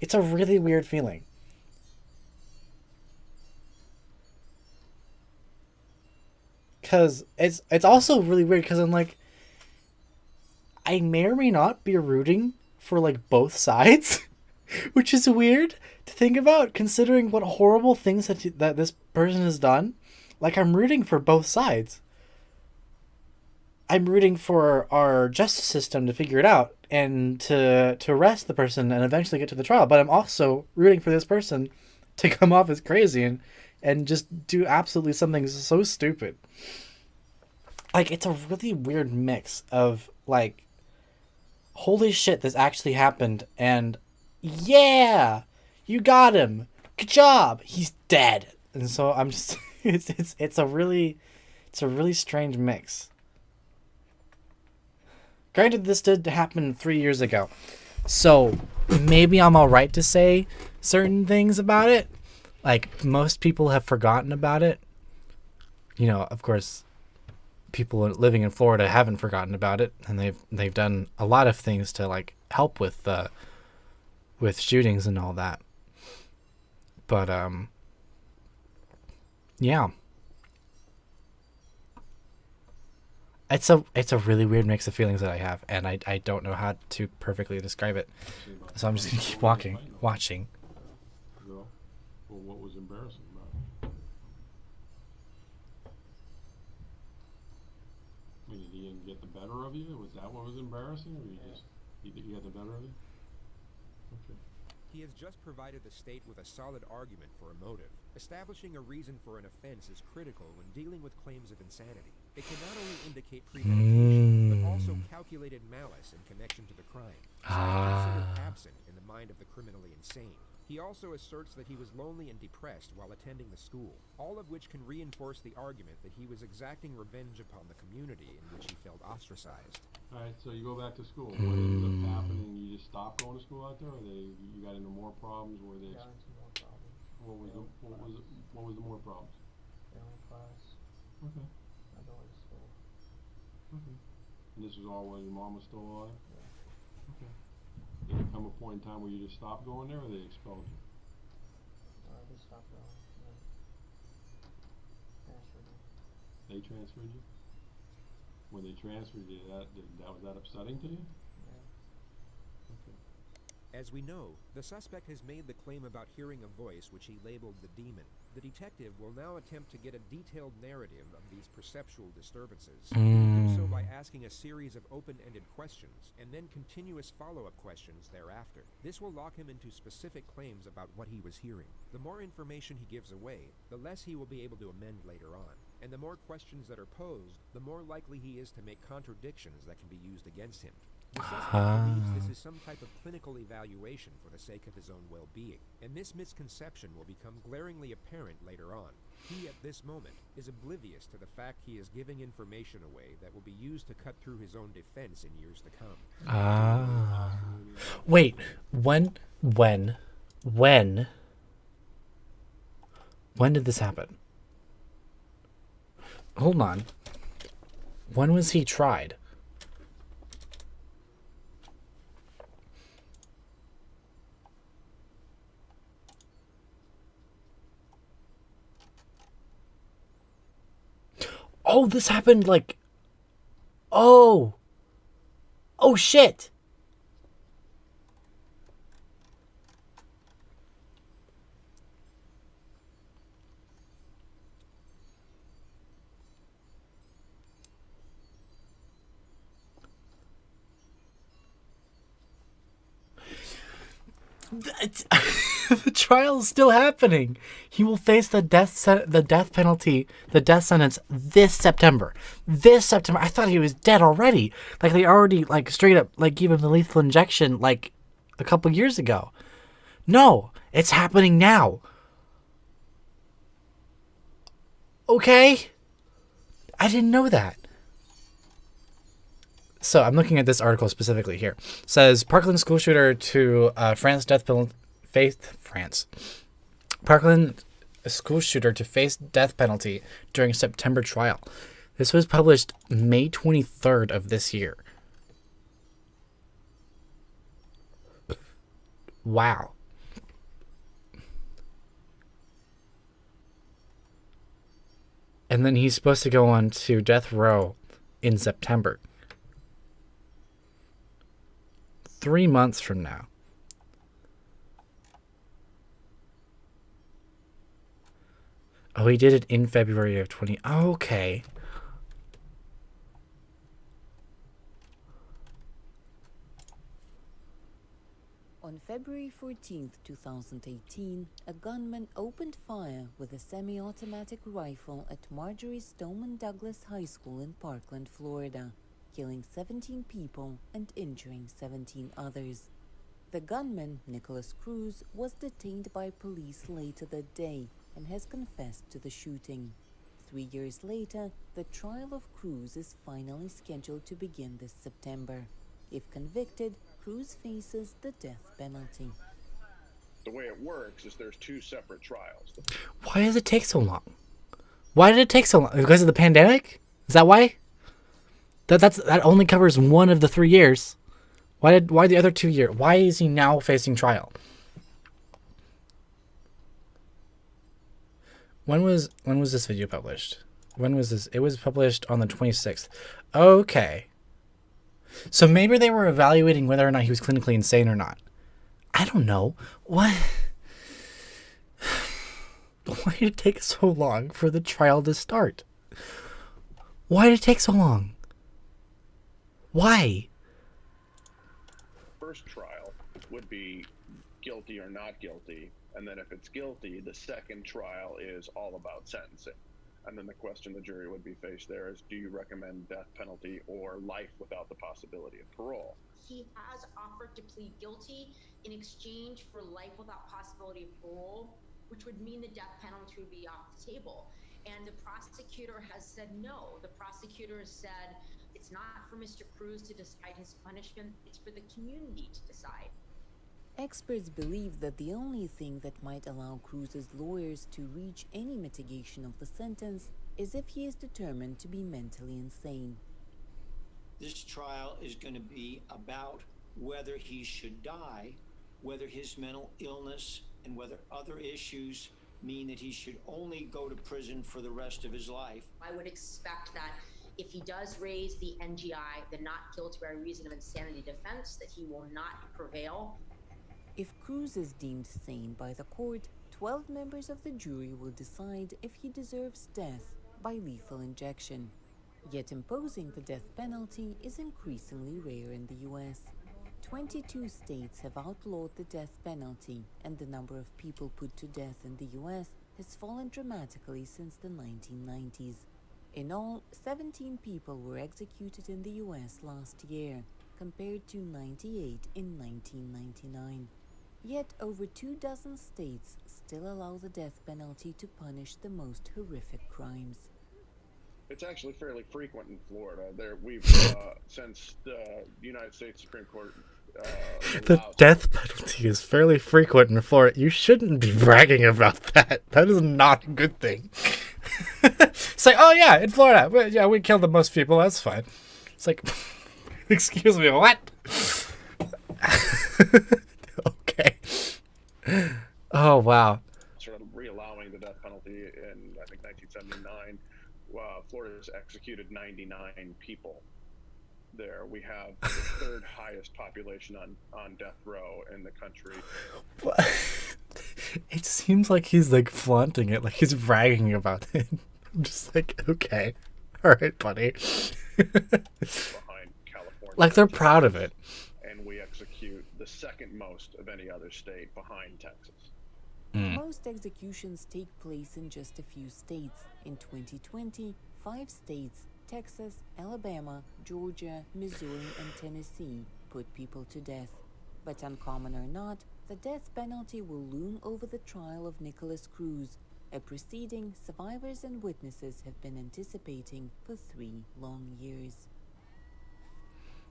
It's a really weird feeling. Cause it's also really weird because I'm like, I may or may not be rooting for like both sides, which is weird to think about considering what horrible things that this person has done. Like, I'm rooting for both sides. I'm rooting for our justice system to figure it out and to arrest the person and eventually get to the trial. But I'm also rooting for this person to come off as crazy and just do absolutely something so stupid. Like, it's a really weird mix of, like, holy shit, this actually happened, and yeah, you got him. Good job. He's dead. And so I'm just it's a really strange mix. Granted, this did happen 3 years ago, so maybe I'm all right to say certain things about it. Like, most people have forgotten about it. You know, of course, people living in Florida haven't forgotten about it, and they've done a lot of things to like help with shootings and all that. But yeah. It's a really weird mix of feelings that I have, and I don't know how to perfectly describe it. So I'm just gonna keep watching. Well, what was embarrassing about it? I mean, did Ian get the better of you? Was that what was embarrassing, or he got the better of you? Okay. He has just provided the state with a solid argument for a motive. Establishing a reason for an offense is critical when dealing with claims of insanity. It can not only indicate premeditation, but also calculated malice in connection to the crime. Considered absent in the mind of the criminally insane. He also asserts that he was lonely and depressed while attending the school, all of which can reinforce the argument that he was exacting revenge upon the community in which he felt ostracized. Alright, so you go back to school. What ends up happening? You just stop going to school out there, or you got into more problems? Were they? Got into more problems. What was the more problems? Failing class. Okay. Not going to school. Okay. And this was all while your mom was still alive? Yeah. Okay. Did there come a point in time where you just stopped going there, or they expelled you? I just stopped going. Yeah. Transferred me. They transferred you? When they transferred you, was that upsetting to you? Yeah. Okay. As we know, the suspect has made the claim about hearing a voice which he labeled the demon. The detective will now attempt to get a detailed narrative of these perceptual disturbances. He will do so by asking a series of open-ended questions, and then continuous follow-up questions thereafter. This will lock him into specific claims about what he was hearing. The more information he gives away, the less he will be able to amend later on. And the more questions that are posed, the more likely he is to make contradictions that can be used against him. The suspect believes this is some type of clinical evaluation for the sake of his own well-being, and this misconception will become glaringly apparent later on. He, at this moment, is oblivious to the fact he is giving information away that will be used to cut through his own defense in years to come. Wait, when did this happen? Hold on. When was he tried? Oh, this happened like... Oh shit! The trial is still happening. He will face the death penalty, the death sentence this September. This September. I thought he was dead already. Like they already like straight up like gave him the lethal injection like a couple years ago. No, it's happening now. Okay. I didn't know that. So I'm looking at this article specifically here. It says Parkland school shooter to France death penalty. Parkland school shooter to face death penalty during September trial. This was published May 23rd of this year. Wow. And then he's supposed to go on to death row in September. 3 months from now. Oh, he did it in February of 20... Oh, okay. On February 14, 2018, a gunman opened fire with a semi-automatic rifle at Marjorie Stoneman Douglas High School in Parkland, Florida, killing 17 people and injuring 17 others. The gunman, Nicholas Cruz, was detained by police later that day and has confessed to the shooting. 3 years later, the trial of Cruz is finally scheduled to begin this September. If convicted, Cruz faces the death penalty. The way it works is there's two separate trials. Why does it take so long? Why did it take so long? Because of the pandemic? Is that why? That only covers one of the 3 years. Why the other 2 years? Why is he now facing trial? When was this video published? When was this? It was published on the 26th. Okay. So maybe they were evaluating whether or not he was clinically insane or not. I don't know. What? Why did it take so long for the trial to start? Why did it take so long? Why? First trial would be guilty or not guilty, and then if it's guilty, the second trial is all about sentencing. And then the question the jury would be faced there is, do you recommend death penalty or life without the possibility of parole? He has offered to plead guilty in exchange for life without possibility of parole, which would mean the death penalty would be off the table. And the prosecutor has said no. The prosecutor has said it's not for Mr. Cruz to decide his punishment, it's for the community to decide. Experts believe that the only thing that might allow Cruz's lawyers to reach any mitigation of the sentence is if he is determined to be mentally insane. This trial is going to be about whether he should die, whether his mental illness and whether other issues mean that he should only go to prison for the rest of his life. I would expect that if he does raise the NGI, the not guilty by reason of insanity defense, that he will not prevail. If Cruz is deemed sane by the court, 12 members of the jury will decide if he deserves death by lethal injection. Yet imposing the death penalty is increasingly rare in the US. 22 states have outlawed the death penalty, and the number of people put to death in the US has fallen dramatically since the 1990s. In all, 17 people were executed in the US last year, compared to 98 in 1999. Yet over 24 states still allow the death penalty to punish the most horrific crimes. It's actually fairly frequent in Florida. We've since the United States Supreme Court the death penalty is fairly frequent in Florida. You shouldn't be bragging about that. That is not a good thing. It's like, oh yeah, in Florida, we killed the most people. That's fine. It's like, excuse me, what? Okay. Oh wow. Sort of re-allowing the death penalty in, I think, 1979. Florida's executed 99 people there. We have the third highest population on death row in the country. It seems like he's like flaunting it, like he's bragging about it. I'm just like, okay, all right, buddy. Behind California. Like they're proud of it. And we execute the second most of any other state behind Texas. Most executions take place in just a few states. In 2020, 5 states, Texas, Alabama, Georgia, Missouri, and Tennessee, put people to death. But uncommon or not, the death penalty will loom over the trial of Nicholas Cruz, a proceeding survivors and witnesses have been anticipating for 3 long years.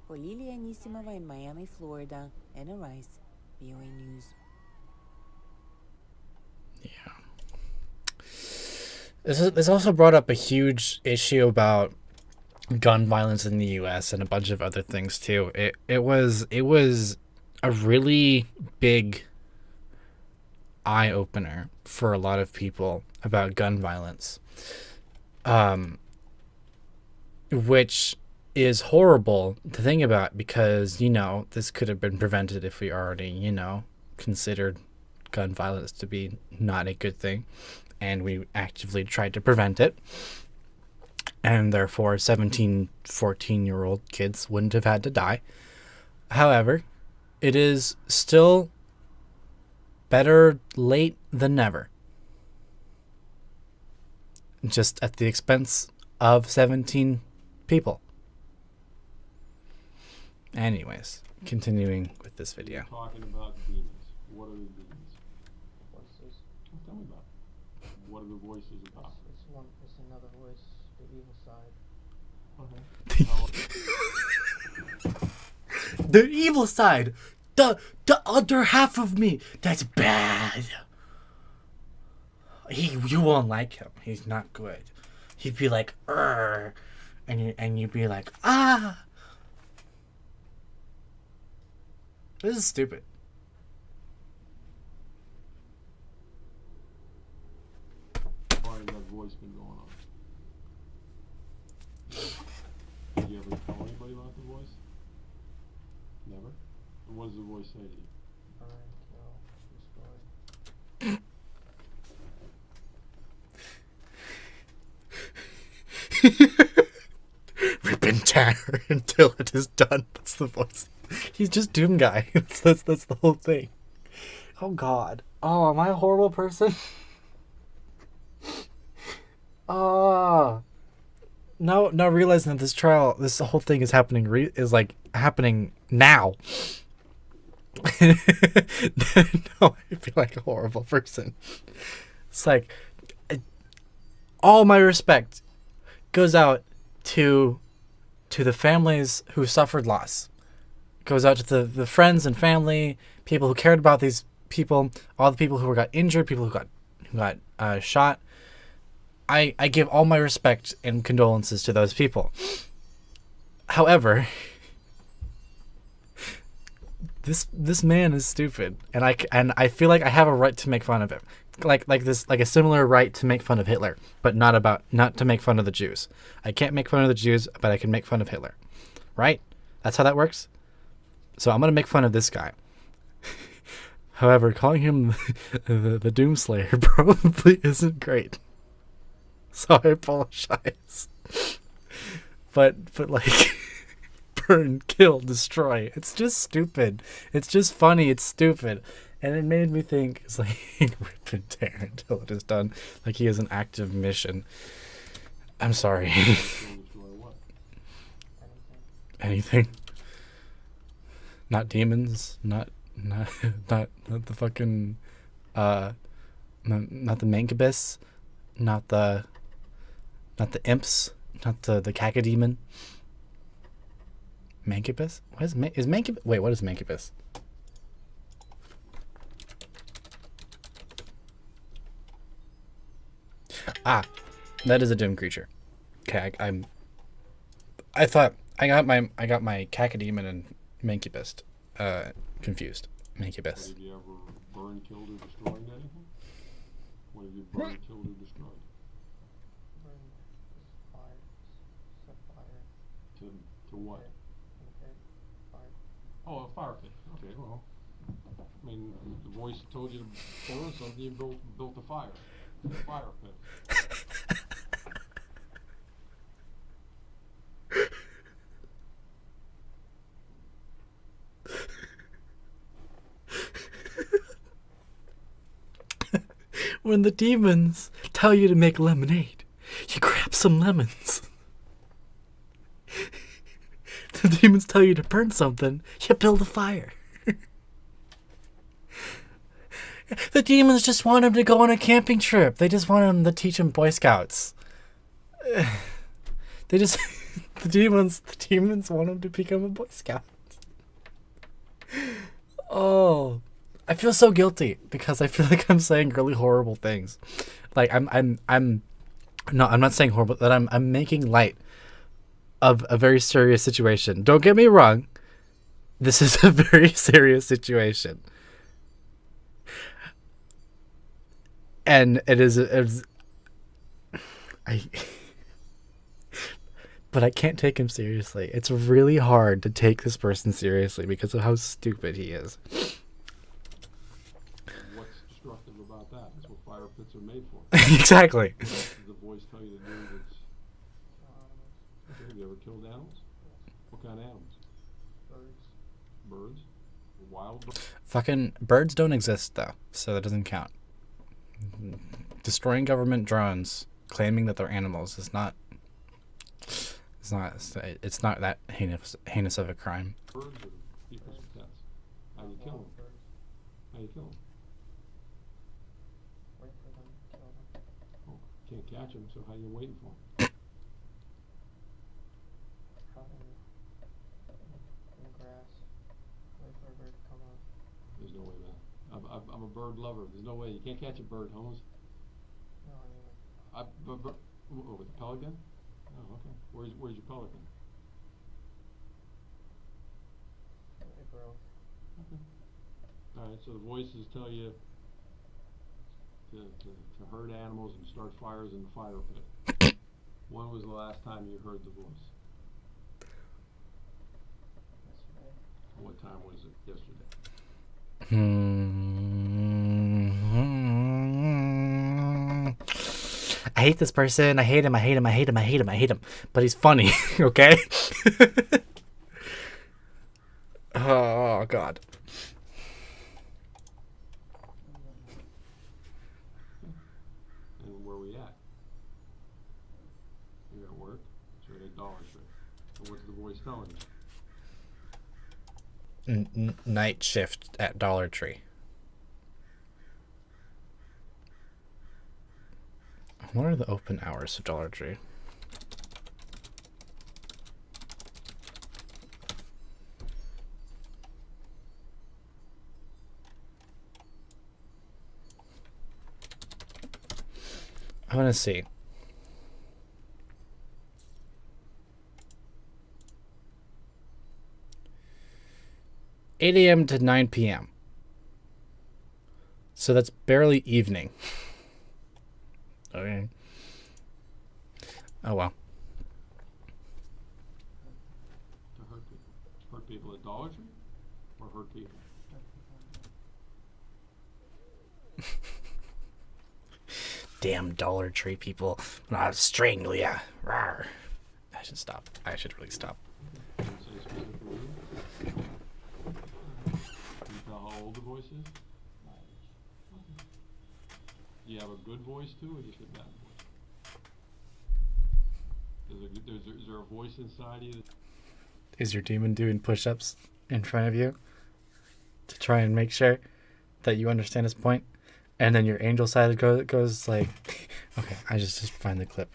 For Lilia Anisimova in Miami, Florida, Anna Rice, VOA News. Yeah. This also brought up a huge issue about gun violence in the U.S. and a bunch of other things too. It was a really big eye opener for a lot of people about gun violence, which is horrible to think about because this could have been prevented if we already considered gun violence to be not a good thing, and we actively tried to prevent it, and therefore 17, 14-year-old kids wouldn't have had to die. However, it is still better late than never, just at the expense of 17 people. Anyways, continuing with this video. You're talking about demons. What are the demons? Voices. Tell me about it. What are the voices about? It's another voice, the evil side. The evil side, the other half of me, that's bad. You won't like him. He's not good. He'd be like, "Urgh," and you'd be like, "Ah." This is stupid. How long has that voice been going on? Did you ever tell anybody about the voice? Never? What does the voice say to you? Burn, kill, destroy. Rip and tear until it is done. That's the voice. He's just Doom Guy. That's the whole thing. Oh God. Oh, am I a horrible person? Oh. No, realizing that this trial, this whole thing is happening, is like happening now. No, I feel like a horrible person. It's like, all my respect goes out to the families who suffered loss. Goes out to the friends and family, people who cared about these people, all the people who got injured, people who got shot. I give all my respect and condolences to those people. However, this man is stupid, and I feel like I have a right to make fun of him, like a similar right to make fun of Hitler, but not to make fun of the Jews. I can't make fun of the Jews, but I can make fun of Hitler, right? That's how that works. So I'm gonna make fun of this guy. However, calling him the Doomslayer probably isn't great. So I apologize. But like, burn, kill, destroy. It's just stupid. It's just funny. It's stupid. And it made me think, it's like, rip and tear until it is done. Like he has an active mission. I'm sorry. Anything. Not demons. Not the fucking, not the Mancubus. Not the imps. Not the cacodemon. Mancubus? What is Mancubus? Wait, what is Mancubus? Ah, that is a dim creature. Okay, I thought I got my cacodemon and Mancubus confused. Mancubus. Did you ever burn, killed, or destroyed anything? What have you burned, killed, or destroyed? To what? Oh, a fire pit. Okay, well, I mean, the voice told you to burn something, you built a fire. A fire pit. When the demons tell you to make lemonade, you grab some lemons. The demons tell you to burn something, you build a fire. The demons just want him to go on a camping trip. They just want him to teach him Boy Scouts. They just the demons want him to become a Boy Scout. Oh, I feel so guilty because I feel like I'm saying really horrible things. Like I'm not saying horrible, that I'm making light of a very serious situation. Don't get me wrong. This is a very serious situation. And it is but I can't take him seriously. It's really hard to take this person seriously because of how stupid he is. What's destructive about that? That's what fire pits are made for. Exactly. What does the voice tell you to do that's... Okay, have you ever killed animals? What kind of animals? Birds? Wild birds? Fucking birds don't exist though, so that doesn't count. Destroying government drones, claiming that they're animals, is not. It's not that heinous of a crime. Birds are people's pets. How do you kill them? How do you kill them? Wait for them, kill them. Oh, can't catch them, so how are you waiting for them? Out in the grass. Wait for a bird to come up. There's no way, man. I'm a bird lover. There's no way. You can't catch a bird, Holmes. No, I mean, With a pelican? Oh, okay. Where's your pelican? it broke. Okay. Alright, so the voices tell you to herd animals and start fires in the fire pit. When was the last time you heard the voice? Yesterday. What time was it yesterday? I hate this person. I hate him. But he's funny, okay? Oh, God. And where are we at? So what's the voice telling you? Night shift at Dollar Tree. What are the open hours of Dollar Tree? I want to see. 8 a.m. to 9 p.m. So that's barely evening. Okay. Oh well. To hurt people. Hurt people at Dollar Tree? Or hurt people? Damn Dollar Tree people. I'll strangle ya. Rawr. I should stop. I should really stop. Did it say specifically? Can you tell how old the voice is? Do you have a good voice too, or just a bad voice? Is there a voice inside you? Is your demon doing push-ups in front of you to try and make sure that you understand his point? And then your angel side goes like, okay, I just find the clip.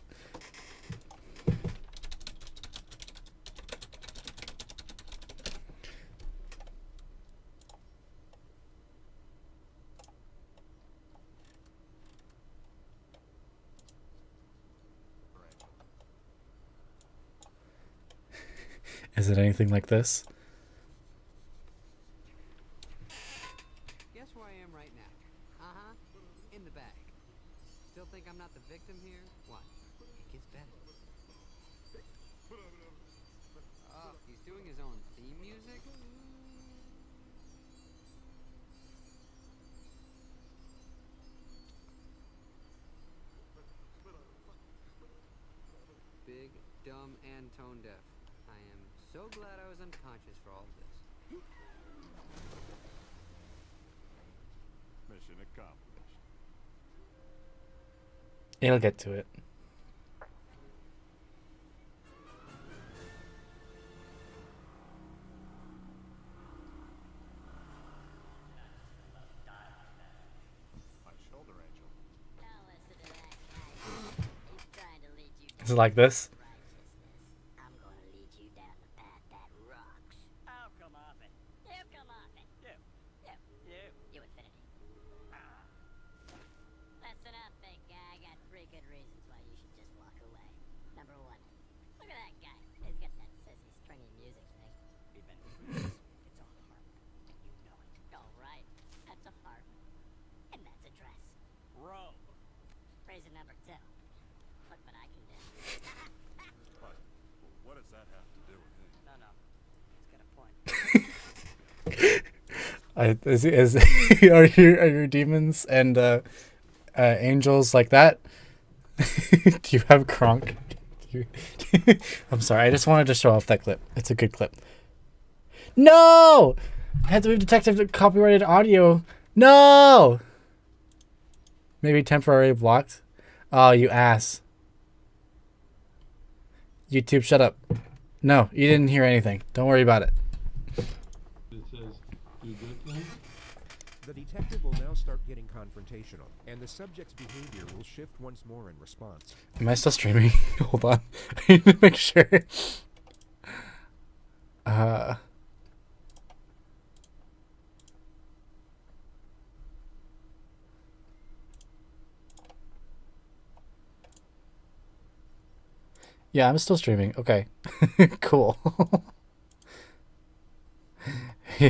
Is it anything like this? Guess where I am right now? Uh-huh. In the bag. Still think I'm not the victim here? What? It gets better. Oh, he's doing his own theme music? Big, dumb, and tone deaf. I am so glad I was unconscious for all of this. Mission accomplished. It'll get to it. My shoulder angel. Is it like this? I'm gonna lead you down the path that rocks. Oh, come off it. You come off it. You infinity. Listen up, big guy. I got 3 good reasons why you should just walk away. Number 1, look at that guy. He's got that sissy stringy music thing. It's a harp. You know it. All right, that's a harp, and that's a dress. Row. Reason number 2. Look what I can do. What does that have to do with it? No. He's got a point. Are your demons and angels like that? Do you have Kronk? I'm sorry. I just wanted to show off that clip. It's a good clip. No! I had to move detective to copyrighted audio. No! Maybe temporarily blocked. Oh, you ass. YouTube, shut up. No, you didn't hear anything. Don't worry about it. It says, do good things. The detective will now start getting confrontational, and the subject's behavior will shift once more in response. Am I still streaming? Hold on. I need to make sure. Yeah, I'm still streaming. Okay. Cool.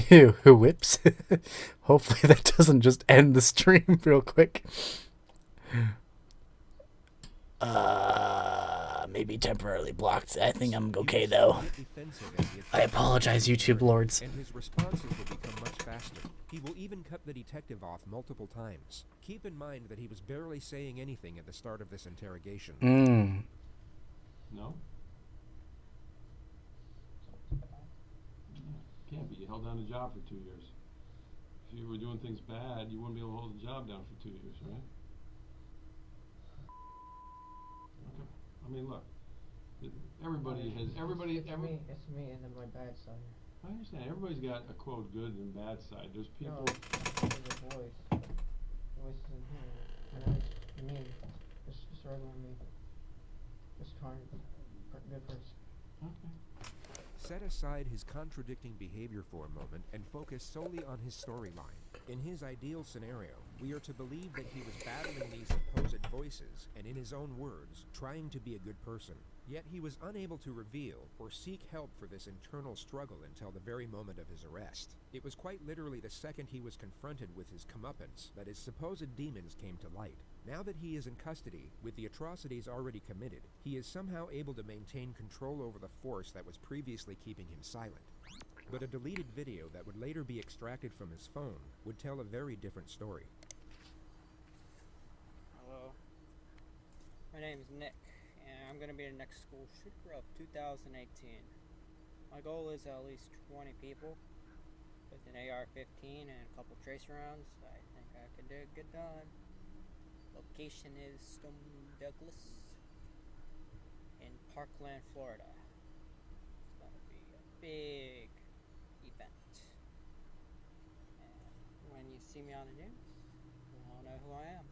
Who whips? Hopefully that doesn't just end the stream real quick. Maybe temporarily blocked. I think I'm okay though. I apologize, YouTube lords. And his responses will become much faster. He will even cut the detective off multiple times. Keep in mind that he was barely saying anything at the start of this interrogation. No? Can't be. You held down the job for 2 years. If you were doing things bad, you wouldn't be able to hold the job down for 2 years, right? Okay. I mean, look. Everybody has, everybody, It's me and then my bad side. I understand, everybody's got a quote good and bad side. There's people. No, there's a voice. Voice is in here. And then it's me. Just regular me. Just trying to be a good person. Okay. Set aside his contradicting behavior for a moment and focus solely on his storyline. In his ideal scenario, we are to believe that he was battling these supposed voices and, in his own words, trying to be a good person. Yet he was unable to reveal or seek help for this internal struggle until the very moment of his arrest. It was quite literally the second he was confronted with his comeuppance that his supposed demons came to light. Now that he is in custody, with the atrocities already committed, he is somehow able to maintain control over the force that was previously keeping him silent. But a deleted video that would later be extracted from his phone would tell a very different story. Hello. My name is Nick, and I'm going to be the next school shooter of 2018. My goal is at least 20 people. With an AR-15 and a couple tracer rounds, I think I could get done. Location is Stone Douglas in Parkland, Florida. It's going to be a big event. And when you see me on the news, you'll know who I am.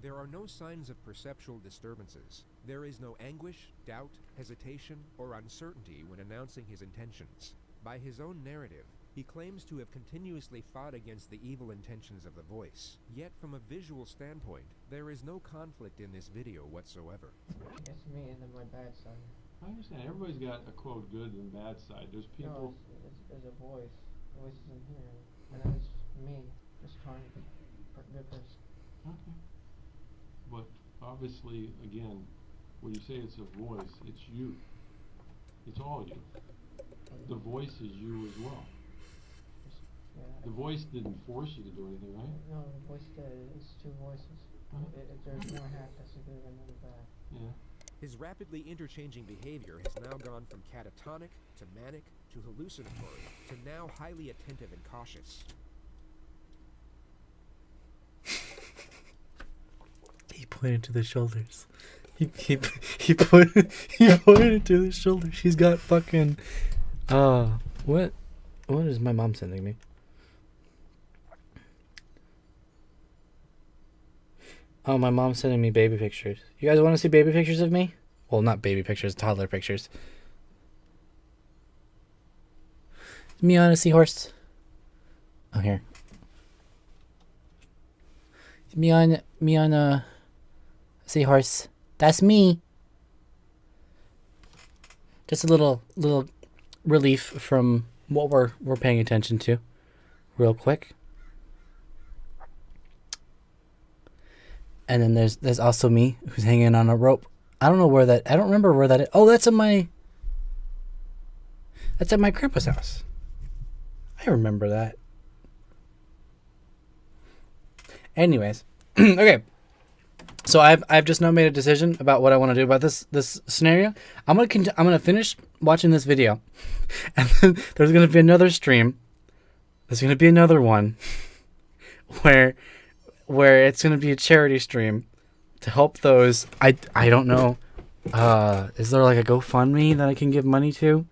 There are no signs of perceptual disturbances. There is no anguish, doubt, hesitation, or uncertainty when announcing his intentions. By his own narrative, he claims to have continuously fought against the evil intentions of the voice. Yet from a visual standpoint, there is no conflict in this video whatsoever. It's me and then my bad side. I understand, everybody's got a quote good and bad side. There's people. No, there's a voice. Voice is in here. And then it's me. Just trying to be a good person. Okay. But obviously, again, when you say it's a voice, it's you. It's all you. The voice is you as well. Yeah. The voice didn't force you to do anything, right? No, the voice did. It's two voices. If there's one half that's a good and another bad. Yeah. His rapidly interchanging behavior has now gone from catatonic to manic to hallucinatory to now highly attentive and cautious. He pointed to the shoulders. He pointed to the shoulders. She's got fucking what is my mom sending me? Oh, my mom's sending me baby pictures. You guys want to see baby pictures of me? Well, not baby pictures, toddler pictures. Me on a seahorse. Oh, here. Me on a seahorse. That's me. Just a little relief from what we're paying attention to, real quick. And then there's also me who's hanging on a rope. I don't remember where that is. Oh, that's at my grandpa's house. I remember that. Anyways, okay. So I've just now made a decision about what I want to do about this scenario. I'm gonna finish watching this video, and then there's gonna be another stream. There's gonna be another one where it's gonna be a charity stream to help those. I don't know. Is there like a GoFundMe that I can give money to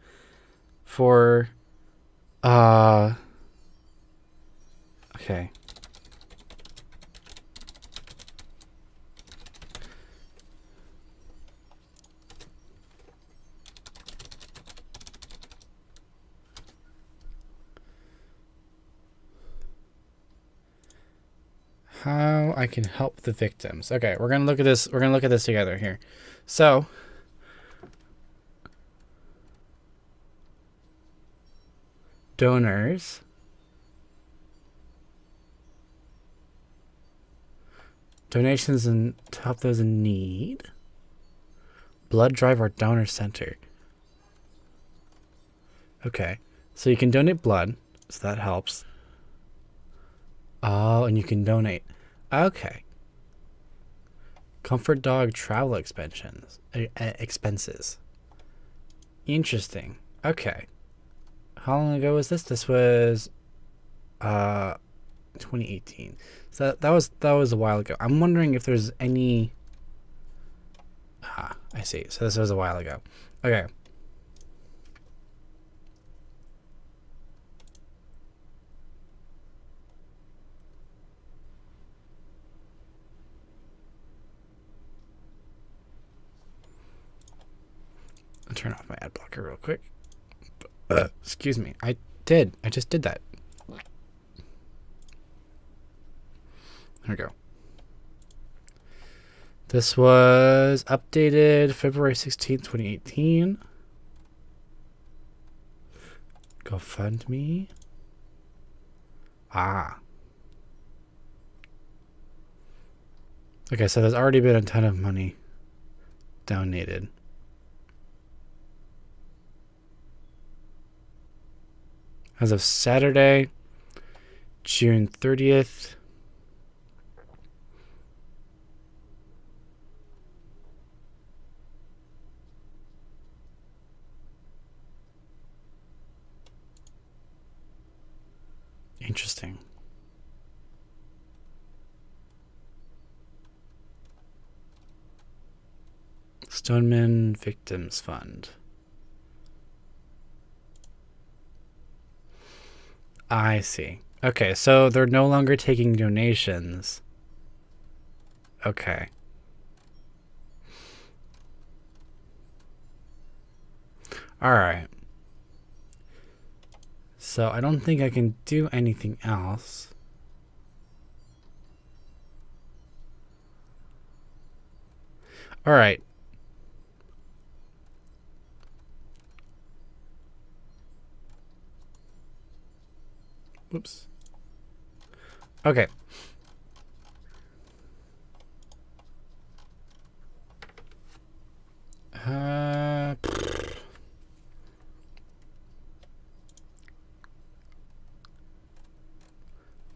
for? Okay. How I can help the victims. Okay, we're gonna look at this. We're gonna look at this together here. So, donors. Donations to help those in need. Blood drive or donor center. Okay, so you can donate blood, so that helps. Oh, and you can donate. Okay. Comfort dog travel expenses. Interesting. Okay. How long ago was this? This was 2018. So that was a while ago. I'm wondering if there's any Ah, I see. So this was a while ago. Okay. I'll turn off my ad blocker real quick. Excuse me. I just did that. There we go. This was updated February 16th, 2018. GoFundMe. Ah. Okay, so there's already been a ton of money donated. As of Saturday, June 30th. Interesting. Stoneman Victims Fund. I see. Okay, so they're no longer taking donations. Okay. Alright. So I don't think I can do anything else. Alright. Whoops. Okay.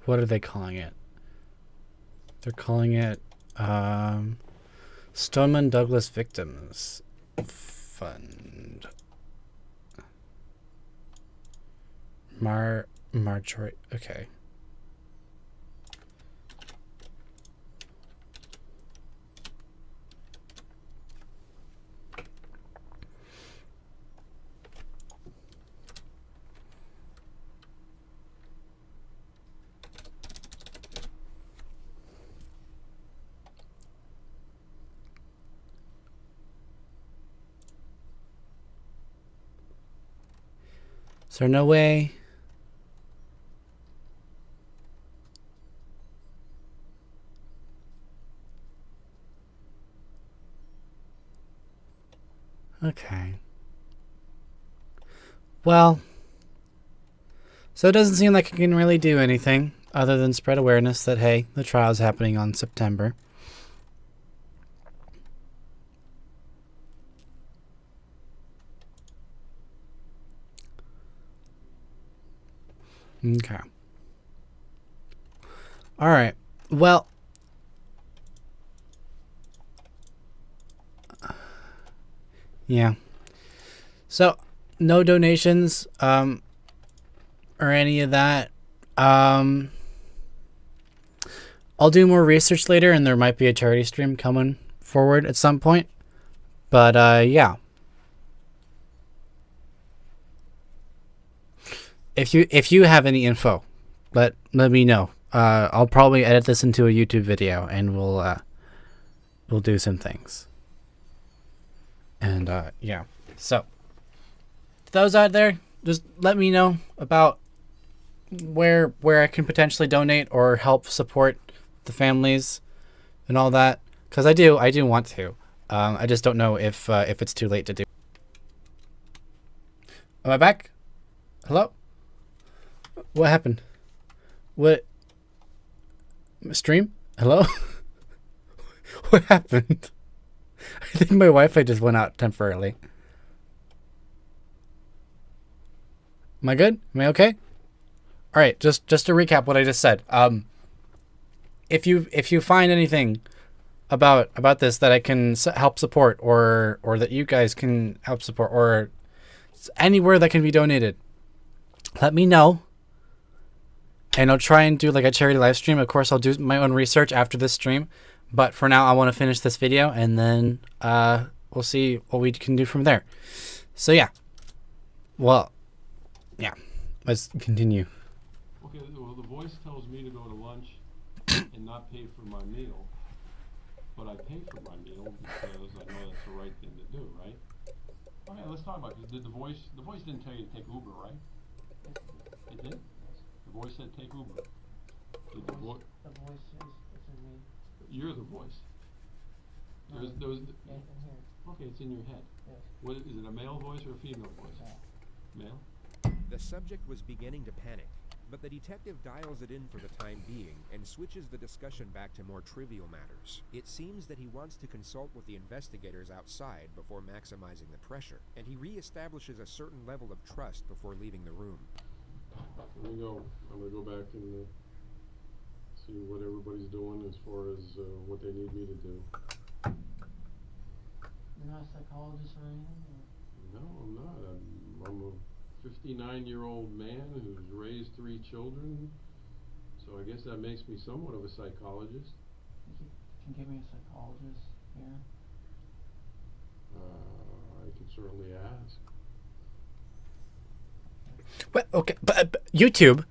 What are they calling it? They're calling it Stoneman Douglas Victims Fund. Marjorie. Okay. Is there no way? Okay. Well, so it doesn't seem like I can really do anything other than spread awareness that, hey, the trial is happening on September. Okay. All right. Well, yeah. So, no donations, or any of that. I'll do more research later, and there might be a charity stream coming forward at some point. But, yeah. If you have any info, let me know. I'll probably edit this into a YouTube video, and we'll do some things. And yeah. So those out there, just let me know about where I can potentially donate or help support the families and all that, because I do want to. I just don't know if it's too late to do. Am I back? Hello? What happened? What? Stream? Hello? What happened? I think my Wi-Fi just went out temporarily. Am I good? Am I okay? All right, just to recap what I just said. If you find anything about this that I can help support, or that you guys can help support, or anywhere that can be donated, let me know. And I'll try and do like a charity live stream. Of course, I'll do my own research after this stream, But for now, I want to finish this video, and then we'll see what we can do from there. So yeah. Well, yeah. Let's continue. Okay, well, the voice tells me to go to lunch and not pay for my meal, but I pay for my meal because I know that's the right thing to do, right? Okay, let's talk about it. Did the voice didn't tell you to take Uber, right? It did? The voice said take Uber. Did the voice says it's in me. You're the voice. In here. Okay, it's in your head. Yes. What, is it a male voice or a female voice? Male? The subject was beginning to panic, but the detective dials it in for the time being and switches the discussion back to more trivial matters. It seems that he wants to consult with the investigators outside before maximizing the pressure, and he reestablishes a certain level of trust before leaving the room. I'm gonna go back and see what everybody's doing as far as what they need me to do. You're not a psychologist or anything? Or? No, I'm not. I'm a 59-year-old man who's raised 3 children, so I guess that makes me somewhat of a psychologist. You can give me a psychologist here? I could certainly ask. But, okay, but YouTube.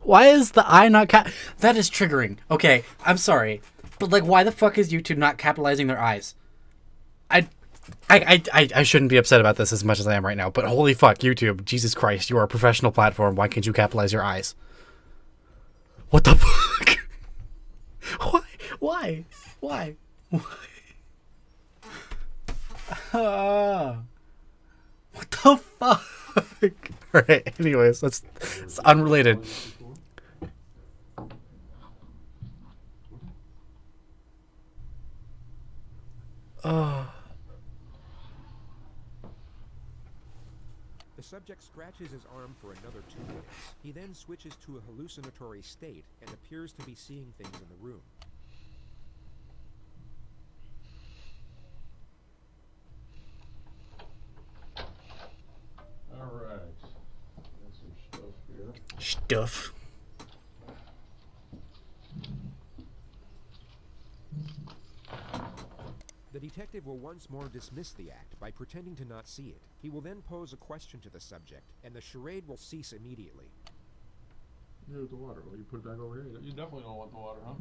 Why is the eye not that is triggering. Okay, I'm sorry, but like, why the fuck is YouTube not capitalizing their eyes? I shouldn't be upset about this as much as I am right now, but holy fuck, YouTube, Jesus Christ, you are a professional platform. Why can't you capitalize your eyes? What the fuck? Why? What the fuck? Alright, anyways, it's unrelated. The subject scratches his arm for another 2 minutes. He then switches to a hallucinatory state and appears to be seeing things in the room. Alright. Got some stuff here. Stuff. The detective will once more dismiss the act by pretending to not see it. He will then pose a question to the subject, and the charade will cease immediately. Here's the water. Well, you put it back over here. You definitely don't want the water, huh?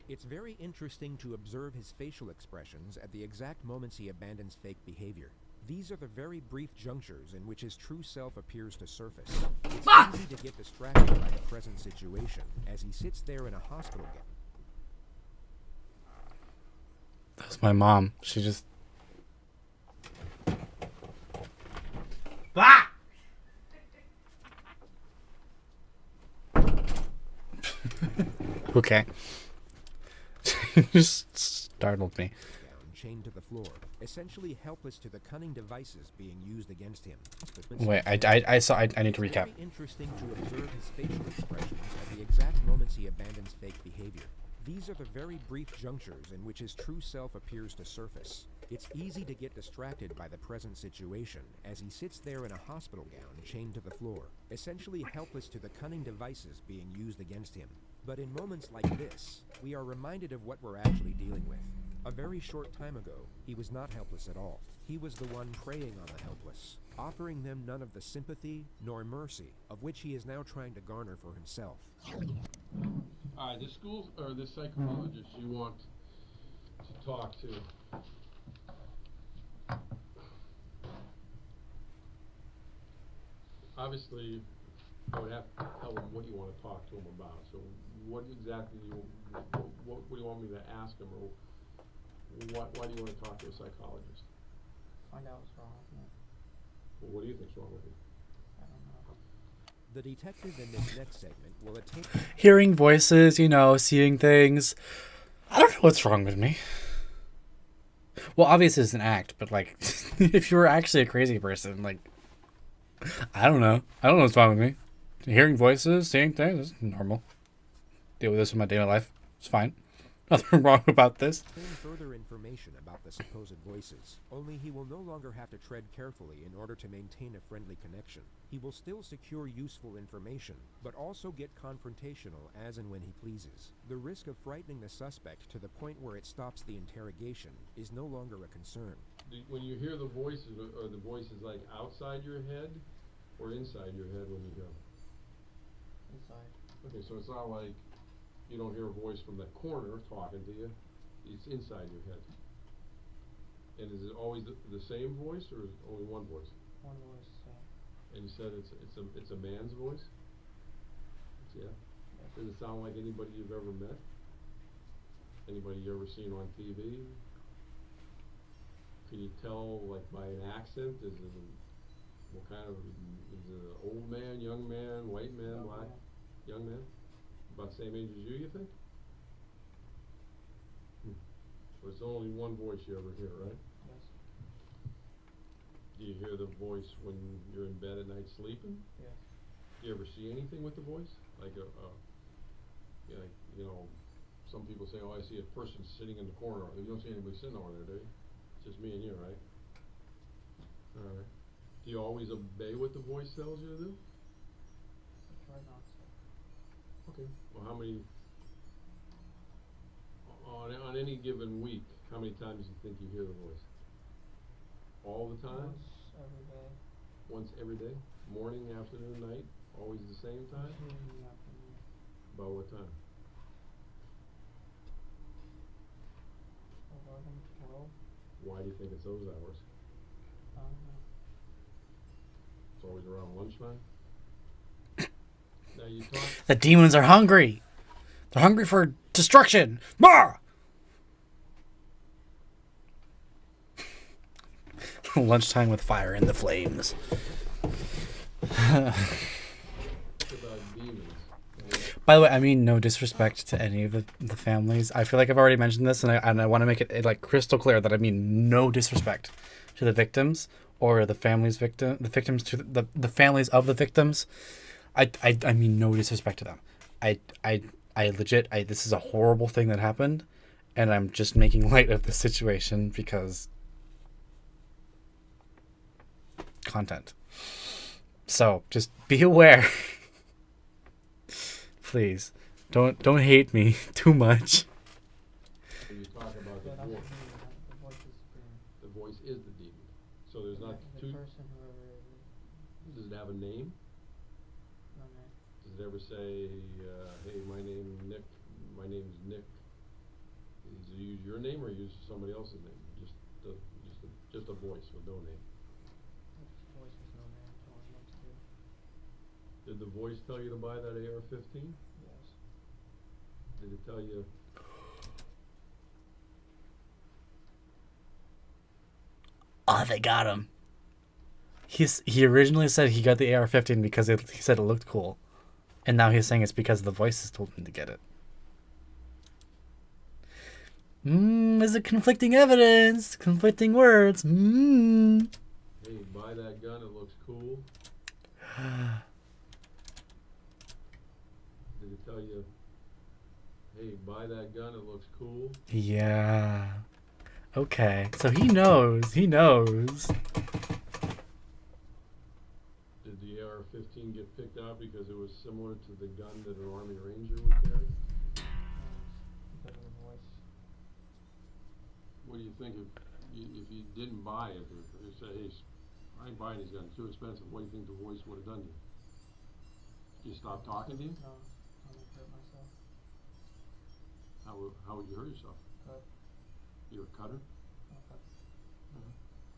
It's very interesting to observe his facial expressions at the exact moments he abandons fake behavior. These are the very brief junctures in which his true self appears to surface. It's easy to get distracted by the present situation as he sits there in a hospital gown. That's my mom. She just... Ah! Okay. Just startled me. Chained to the floor, essentially helpless to the cunning devices being used against him. Wait, I need to recap. It's very interesting to observe his facial expressions at the exact moments he abandons fake behavior. These are the very brief junctures in which his true self appears to surface. It's easy to get distracted by the present situation as he sits there in a hospital gown chained to the floor, essentially helpless to the cunning devices being used against him. But in moments like this, we are reminded of what we're actually dealing with. A very short time ago, he was not helpless at all. He was the one preying on the helpless, offering them none of the sympathy nor mercy of which he is now trying to garner for himself. Alright, this psychologist you want to talk to. Obviously, I would have to tell him what you want to talk to him about. So, what exactly what do you want me to ask him, or why do you want to talk to a psychologist? Find out what's wrong with me. Well, what do you think's wrong with you? I don't know. The detective in this next segment will attempt Hearing voices, seeing things. I don't know what's wrong with me. Well, obviously it's an act, but like, if you were actually a crazy person, like, I don't know. I don't know what's wrong with me. Hearing voices, seeing things, is normal. Deal with this in my daily life. It's fine. Nothing wrong about this. further information information about the supposed voices, only he will no longer have to tread carefully in order to maintain a friendly connection. He will still secure useful information, but also get confrontational as and when he pleases. The risk of frightening the suspect to the point where it stops the interrogation is no longer a concern. When you hear the voices, are the voices like outside your head or inside your head when you hear them? Inside. Okay, so it's not like you don't hear a voice from that corner talking to you. It's inside your head. And is it always the same voice, or is it only one voice? One voice, And you said it's a man's voice? Yeah. Does it sound like anybody you've ever met? Anybody you ever seen on TV? Can you tell, like, by an accent? Is it what kind of, is it an old man, young man, white man, black? Young man? About the same age as you think? So it's only one voice you ever hear, right? Yes. Do you hear the voice when you're in bed at night sleeping? Yes. Do you ever see anything with the voice? Like yeah, like, you know, some people say, oh, I see a person sitting in the corner. You don't see anybody sitting over there, do you? It's just me and you, right? Alright. Do you always obey what the voice tells you to do? I try not to. Okay. Well, how many, on any given week, how many times do you think you hear the voice? All the time? Once every day. Once every day? Morning, afternoon, night? Always the same time? Usually in the afternoon. About what time? 11, 12. Why do you think it's those hours? I don't know. It's always around lunchtime? Now you talk. The demons are hungry. They're hungry for destruction. Bah! Lunchtime with fire in the flames. By the way, I mean no disrespect to any of the families. I feel like I've already mentioned this, and I want to make it like crystal clear that I mean no disrespect to the victims or the families the victims to the families of the victims. I mean no disrespect to them. I legit this is a horrible thing that happened, and I'm just making light of the situation because content. So just be aware. Please, don't hate me too much. When you talk about the voice, the voice is the demon. So there's not two. Does it have a name? No name. Does it ever say, "Hey, my name's Nick. Does it use your name or use somebody else's name? Just a voice with no name. Voice with no name, telling me what to do. Did the voice tell you to buy that AR-15? Yes. Did it tell you? Oh, they got him. He originally said he got the AR-15 because he said it looked cool, and now he's saying it's because the voices told him to get it. Is it conflicting evidence? Conflicting words? Hey, buy that gun. It looks cool. Did it tell you? Hey, buy that gun. It looks cool. Yeah. Okay. So he knows. He knows. Did the AR-15 get picked out because it was similar to the gun that an Army Ranger would carry? Because of the voice. What do you think if you didn't buy it? If you say, hey, I ain't buying these guns, too expensive. What do you think the voice would have done to you? You stop talking to you? No, I would hurt myself. How would you hurt yourself? Cut. You're a cutter? I'll cut.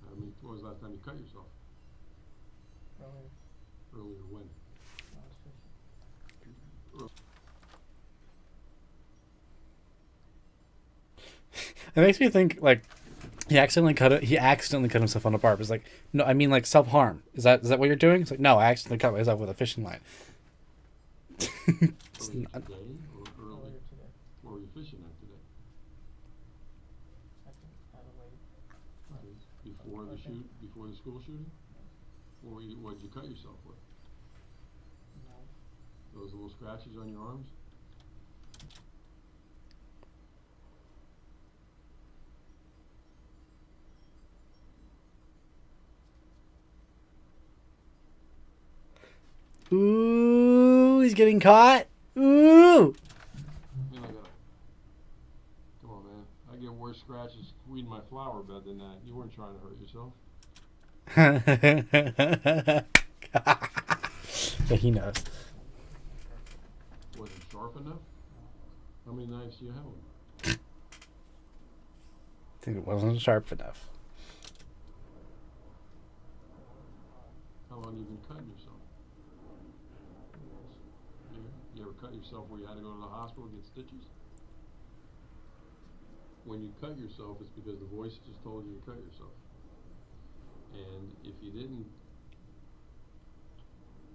I mean, when was the last time you cut yourself? Earlier. Earlier when? I was fishing. It makes me think like he accidentally cut himself on a barb. It's like, no, I mean like self-harm. Is that what you're doing? It's like, no, I accidentally cut myself with a fishing line. Earlier today or early? Earlier today. Where were you fishing at today? At a lake. Okay. Before the school shooting? What did you cut yourself with? No. Those little scratches on your arms? Ooh, he's getting caught. Ooh. Come on, man. I get worse scratches weeding my flower bed than that. You weren't trying to hurt yourself. Yeah, he knows. Was it sharp enough? How many knives do you have? I think it wasn't sharp enough. How long you been cutting yourself? You ever cut yourself where you had to go to the hospital and get stitches? When you cut yourself, it's because the voice just told you to cut yourself. And if you didn't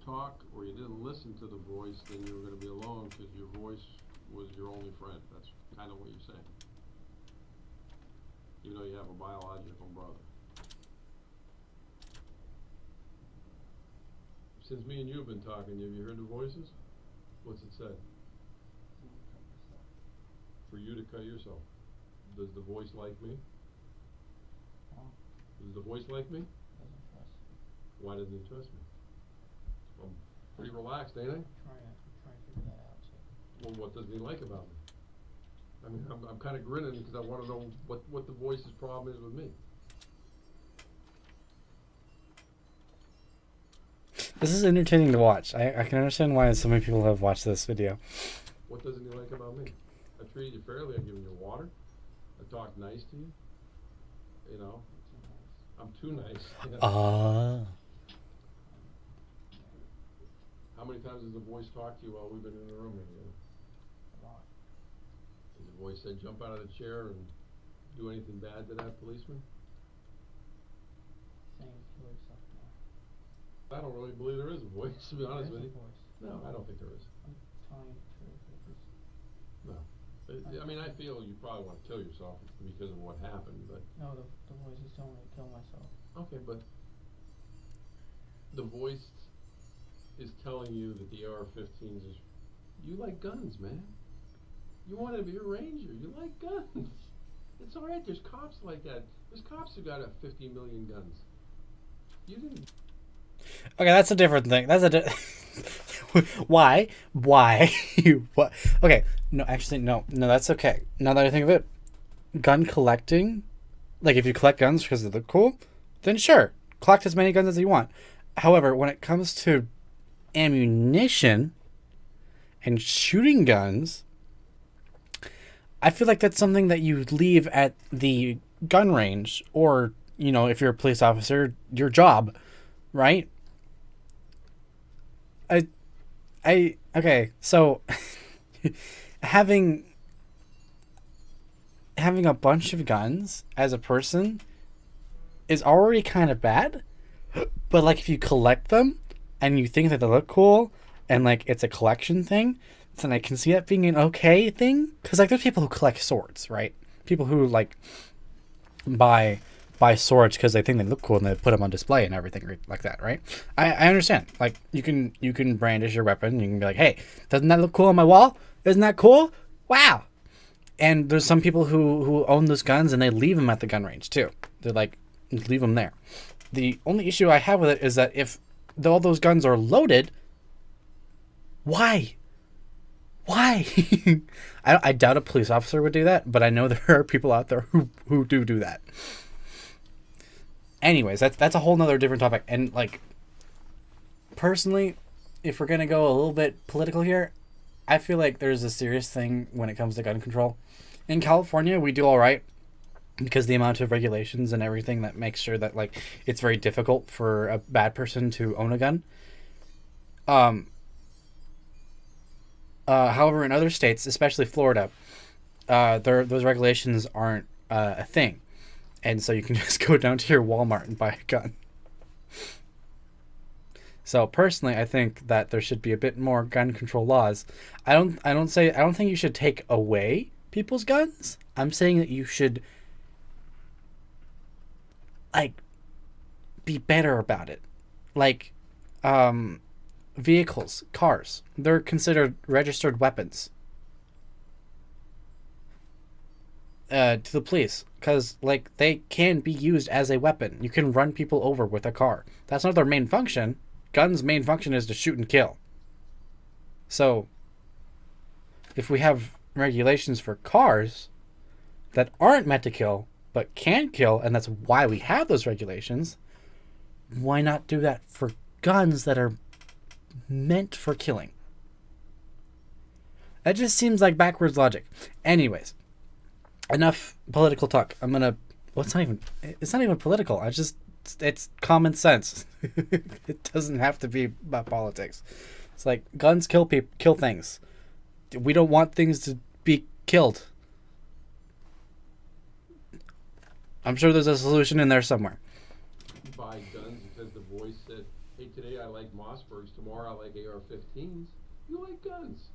talk or you didn't listen to the voice, then you were going to be alone because your voice was your only friend. That's kind of what you're saying. Even though you have a biological brother. Since me and you have been talking, have you heard the voices? What's it say? For you to cut yourself. Does the voice like me? Does the voice like me? Why doesn't he trust me? I'm pretty relaxed, ain't I? I'm trying to figure that out. So. Well, what doesn't he like about me? I mean, I'm kind of grinning because I want to know what the voice's problem is with me. This is entertaining to watch. I can understand why so many people have watched this video. What doesn't he like about me? I treated you fairly. I've given you water. I talked nice to you. You know, I'm too nice. How many times has the voice talked to you while we've been in the room together? A lot. Has the voice said jump out of the chair and do anything bad to that policeman? Saying kill yourself now. I don't really believe there is a voice, to be honest with you. Voice. No, I don't think there is. I'm telling you the truth. No. I mean, I feel you probably want to kill yourself because of what happened, but... No, the voice is telling me to kill myself. Okay, but the voice is telling you that the AR-15s is... You like guns, man. You want to be a ranger. You like guns. It's all right. There's cops like that. There's cops who got 50 million guns. You didn't... Okay, that's a different thing. That's a why? What? Okay, no, actually, no, that's okay. Now that I think of it, gun collecting, like if you collect guns because they look cool, then sure, collect as many guns as you want. However, when it comes to ammunition and shooting guns, I feel like that's something that you leave at the gun range, or, you know, if you're a police officer, your job, right? Okay, so having a bunch of guns as a person is already kind of bad, but like if you collect them and you think that they look cool and like it's a collection thing, then I can see that being an okay thing. Because like there's people who collect swords, right? People who like buy swords because they think they look cool and they put them on display and everything like that, right? I understand. Like you can brandish your weapon. You can be like, hey, doesn't that look cool on my wall? Isn't that cool? Wow. And there's some people who own those guns and they leave them at the gun range too. They're like, leave them there. The only issue I have with it is that if all those guns are loaded, why? I doubt a police officer would do that, but I know there are people out there who do that. Anyways, that's a whole nother different topic. And like, personally, if we're gonna go a little bit political here, I feel like there's a serious thing when it comes to gun control. In California, we do all right because the amount of regulations and everything that makes sure that like it's very difficult for a bad person to own a gun. However, in other states, especially Florida, those regulations aren't a thing. And so you can just go down to your Walmart and buy a gun. So personally, I think that there should be a bit more gun control laws. I don't think you should take away people's guns. I'm saying that you should like be better about it. Like vehicles, cars, they're considered registered weapons to the police because like they can be used as a weapon. You can run people over with a car. That's not their main function, guns' main function is to shoot and kill. So, if we have regulations for cars that aren't meant to kill, but can kill, and that's why we have those regulations, why not do that for guns that are meant for killing? That just seems like backwards logic. Anyways, enough political talk. It's not even political. It's common sense. It doesn't have to be about politics. It's like guns kill things. We don't want things to be killed. I'm sure there's a solution in there somewhere. You buy guns because the voice said, hey, today I like Mossbergs, tomorrow I like AR-15s. You like guns.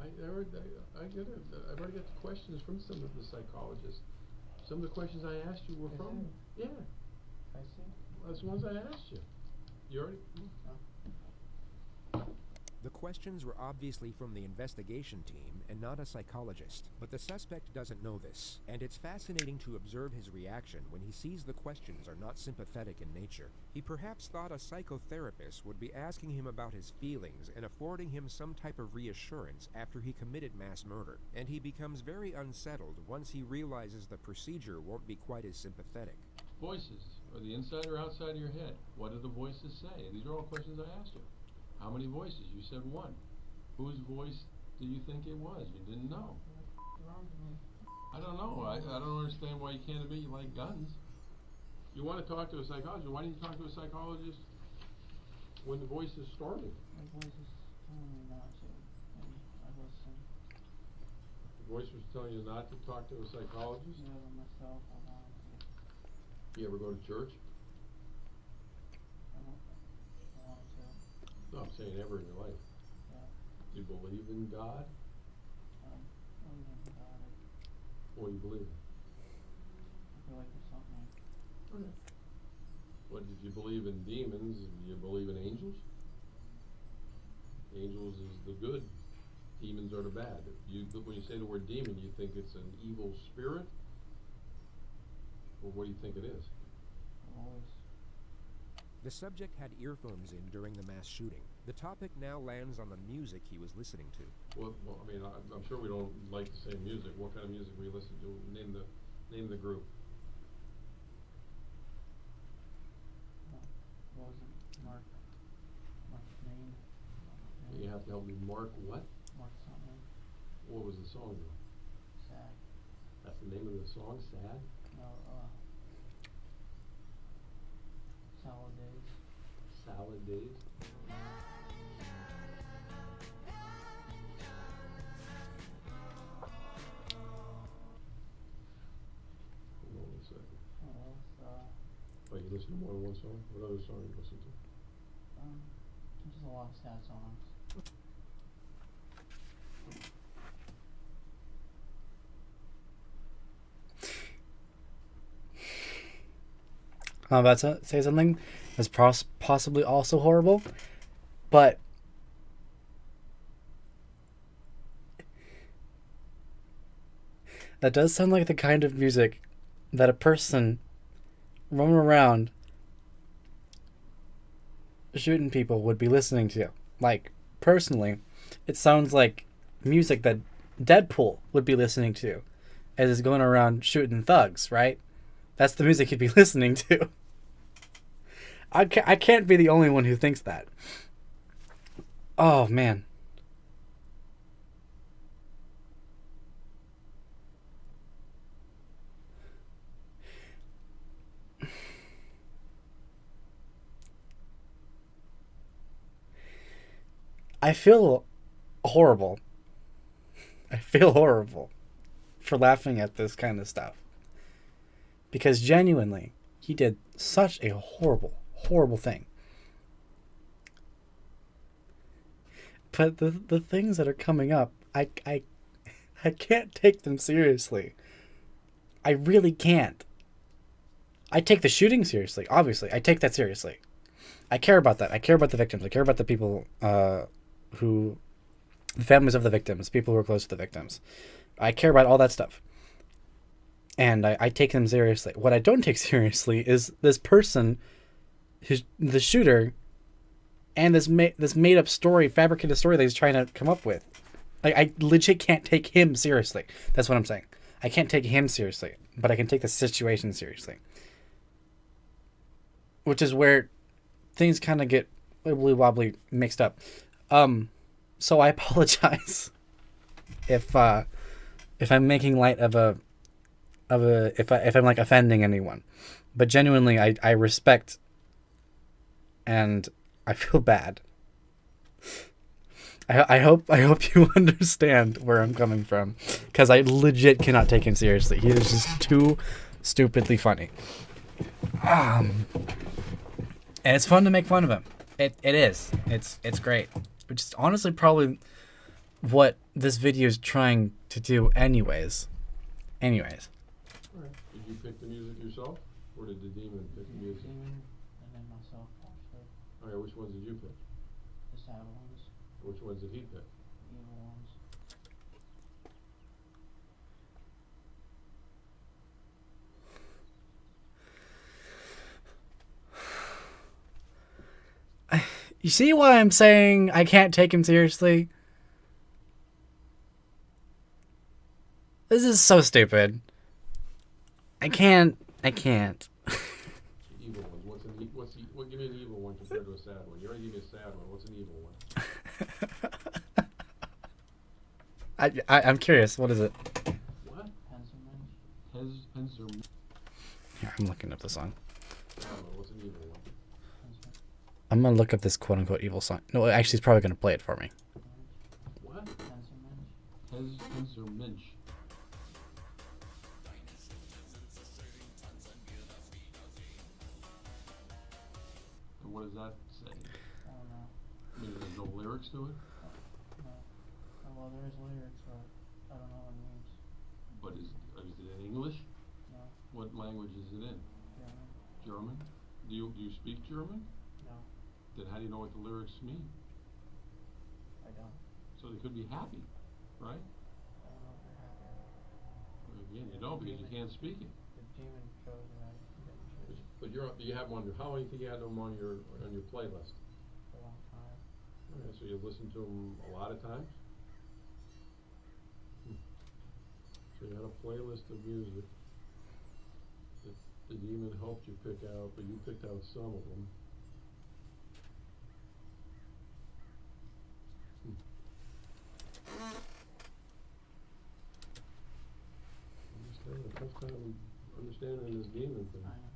I've already got the questions from some of the psychologists. Some of the questions I asked you were from. Yeah. I see. That's the ones I asked you. You already. The questions were obviously from the investigation team and not a psychologist, but the suspect doesn't know this, and it's fascinating to observe his reaction when he sees the questions are not sympathetic in nature. He perhaps thought a psychotherapist would be asking him about his feelings and affording him some type of reassurance after he committed mass murder, and he becomes very unsettled once he realizes the procedure won't be quite as sympathetic. Voices. Are the inside or outside of your head? What do the voices say? These are all questions I asked you. How many voices? You said one. Whose voice do you think it was? You didn't know. I don't know. I don't understand why you can't admit you like guns. You want to talk to a psychologist. Why didn't you talk to a psychologist when the voices started? My voice is telling me not to, and I listen. The voice was telling you not to talk to a psychologist? Yeah, but myself, I want to. You ever go to church? I want to. No, I'm saying ever in your life. Yeah. Do you believe in God? I don't know about it. What do you believe in? I feel like there's something. Okay. What, if you believe in demons, do you believe in angels? Angels is the good. Demons are the bad. When you say the word demon, you think it's an evil spirit? Or what do you think it is? Always. The subject had earphones in during the mass shooting. The topic now lands on the music he was listening to. Well, I mean, I'm sure we don't like to say music. What kind of music were you listening to? Name the group. What was it? Mark name. You have to help me. Mark what? Mark something. What was the song though? Sad. That's the name of the song, Sad? No, Salad Days. Salad Days? Hold on 1 second. Oh, you listen to more than one song? What other song you listen to? Just a lot of sad songs. I'm about to say something that's possibly also horrible, but that does sound like the kind of music that a person roaming around shooting people would be listening to. Like, personally, it sounds like music that Deadpool would be listening to as he's going around shooting thugs, right? That's the music he'd be listening to. I can't be the only one who thinks that. Oh, man. I feel horrible. I feel horrible for laughing at this kind of stuff. Because genuinely, he did such a horrible, horrible thing. But the things that are coming up, I can't take them seriously. I really can't. I take the shooting seriously, obviously. I take that seriously. I care about that. I care about the victims. I care about the people the families of the victims, people who are close to the victims. I care about all that stuff. and I take them seriously. What I don't take seriously is this person, the shooter, and this made up story, fabricated story that he's trying to come up with. Like, I legit can't take him seriously. That's what I'm saying. I can't take him seriously, but I can take the situation seriously. Which is where things kind of get wibbly wobbly mixed up. So I apologize if I'm making light of if I'm like offending anyone, but genuinely I respect and I feel bad. I hope you understand where I'm coming from, because I legit cannot take him seriously. He is just too stupidly funny. And it's fun to make fun of him. It is. It's great. Which is honestly probably what this video is trying to do anyways. Anyways. Alright. Did you pick the music yourself? Or did the demon pick the music? Demon, and then myself also. Alright, which ones did you pick? The sad ones, Which ones did he pick? evil ones. You see why I'm saying I can't take him seriously? This is so stupid. I can't. Evil ones. Give me an evil one compared to a sad one. You already gave me a sad one. What's an evil one? I'm curious. What is it? What? Henzerman. Here, I'm looking up the song. I don't know. What's an evil one? I'm gonna look up this quote unquote evil song. No, actually, he's probably gonna play it for me. What? Henzermensch. And what does that say? I don't know. I mean, there's no lyrics to it? No. Oh, well, there is lyrics, but I don't know what it means. But is it in English? No. What language is it in? German. German? Do you speak German? No. Then how do you know what the lyrics mean? I don't. So they could be happy, right? I don't know if they're happy or not. Well, again, you don't because you can't speak it. The demon chose and I didn't choose But you have them on how long do you think you had them on your playlist? for a long time. Okay, so you listen to them a lot of times? So you had a playlist of music that the demon helped you pick out, but you picked out some of them. I'm just having a tough time understanding this demon thing. I know.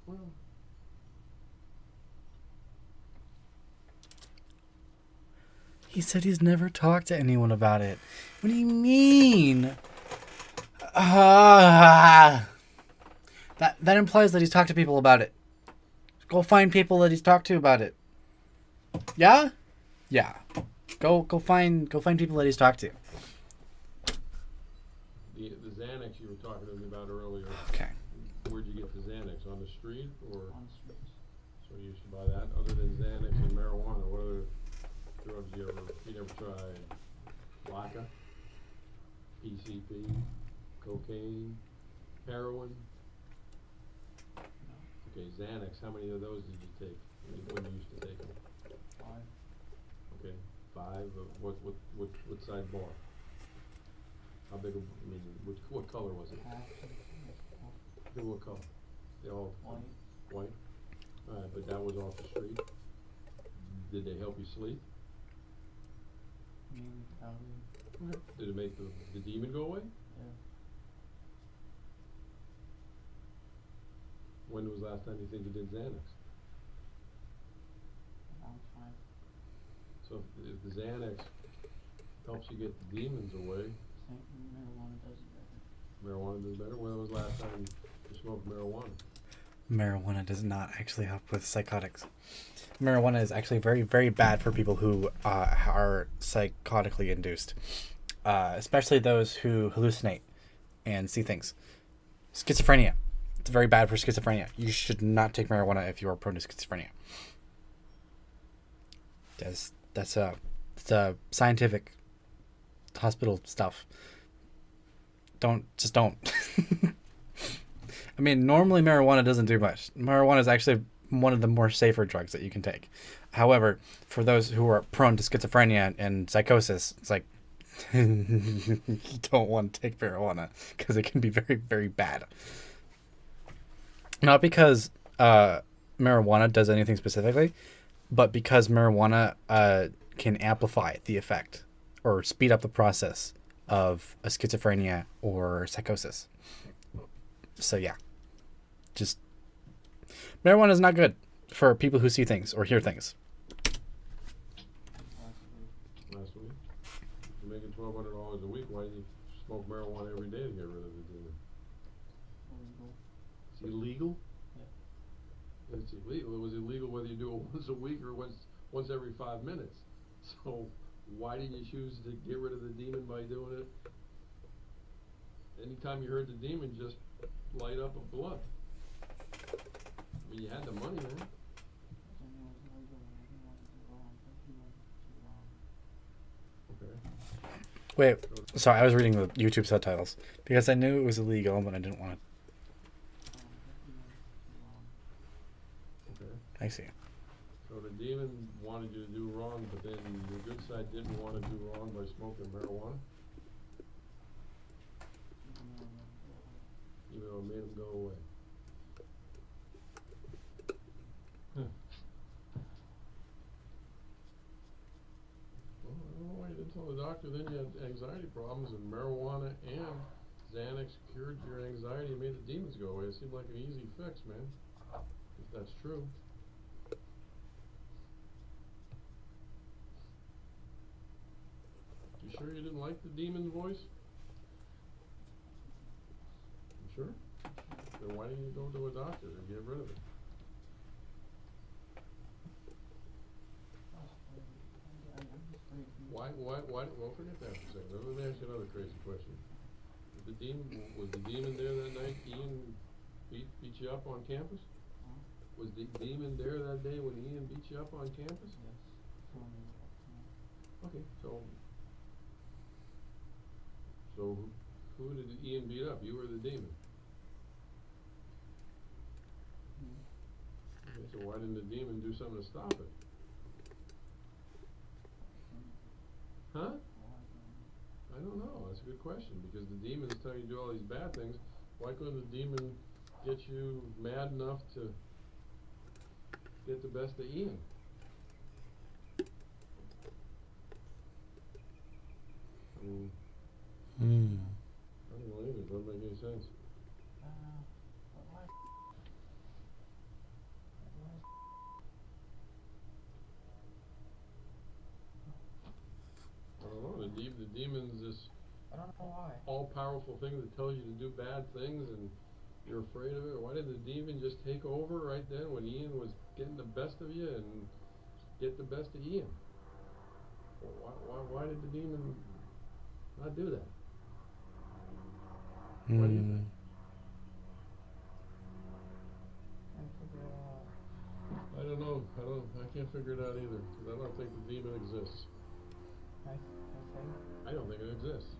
Well, He said he's never talked to anyone about it. What do you mean? That implies that he's talked to people about it. Go find people that he's talked to about it. Yeah? Yeah. Go find people that he's talked to. the Xanax you were talking to me about earlier. Okay. Where'd you get the Xanax? On the street or? On the streets. So you used to buy that? Other than Xanax and marijuana, what other drugs you never tried? Laca? PCP? Cocaine? Heroin? Okay, Xanax, how many of those did you take when you used to take them? 5. Okay, 5. What size bar? How big? What color was it? Okay, what color? They all white. All right, but that was off the street. Did they help you sleep? Did it make the demon go away? Yeah. When was the last time you think you did Xanax? A long time. So if the Xanax helps you get the demons away, I think marijuana does it better. marijuana does better? When was the last time you smoked marijuana? Marijuana does not actually help with psychotics. Marijuana is actually very, very bad for people who are psychotically induced, especially those who hallucinate and see things. Schizophrenia. It's very bad for schizophrenia. You should not take marijuana if you are prone to schizophrenia. That's scientific hospital stuff. don't. I mean, normally marijuana doesn't do much. Marijuana is actually one of the more safer drugs that you can take. However, for those who are prone to schizophrenia and psychosis, it's like you don't want to take marijuana because it can be very, very bad. Not because marijuana does anything specifically, but because marijuana can amplify the effect or speed up the process of a schizophrenia or psychosis. So yeah, just marijuana is not good for people who see things or hear things. Last week, you're making $1,200 a week. Why do you smoke marijuana every day to get rid of the demon? It's illegal. It's illegal. It was illegal whether you do it once a week or once every 5 minutes. So why did you choose to get rid of the demon by doing it? Anytime you heard the demon, just light up a blunt. I mean, you had the money, man. Okay. Wait, sorry, I was reading the YouTube subtitles because I knew it was illegal, but I didn't want to. Okay. I see. So the demon wanted you to do wrong, but then your good side didn't want to do wrong by smoking marijuana? Even though it made him go away. Well, I don't know why you didn't tell the doctor then you had anxiety problems and marijuana and Xanax cured your anxiety and made the demons go away. It seemed like an easy fix, man. If that's true. You sure you didn't like the demon's voice? You sure? Then why didn't you go to a doctor and get rid of it? Why, well, forget that for a second. Let me ask you another crazy question. Was the demon there that night? Ian beat you up on campus? Was the demon there that day when Ian beat you up on campus? Yes. Okay, so who did Ian beat up? You or the demon? Okay, so why didn't the demon do something to stop it? Huh? I don't know. That's a good question because the demons tell you to do all these bad things. Why couldn't the demon get you mad enough to get the best of Ian? I mean, I don't know either. It doesn't make any sense. I don't know. The demon's this I don't know why. all-powerful thing that tells you to do bad things and you're afraid of it. Why did the demon just take over right then when Ian was getting the best of you and get the best of Ian? Why did the demon not do that? What do you think? I don't know. I can't figure it out either because I don't think the demon exists. I don't think it exists.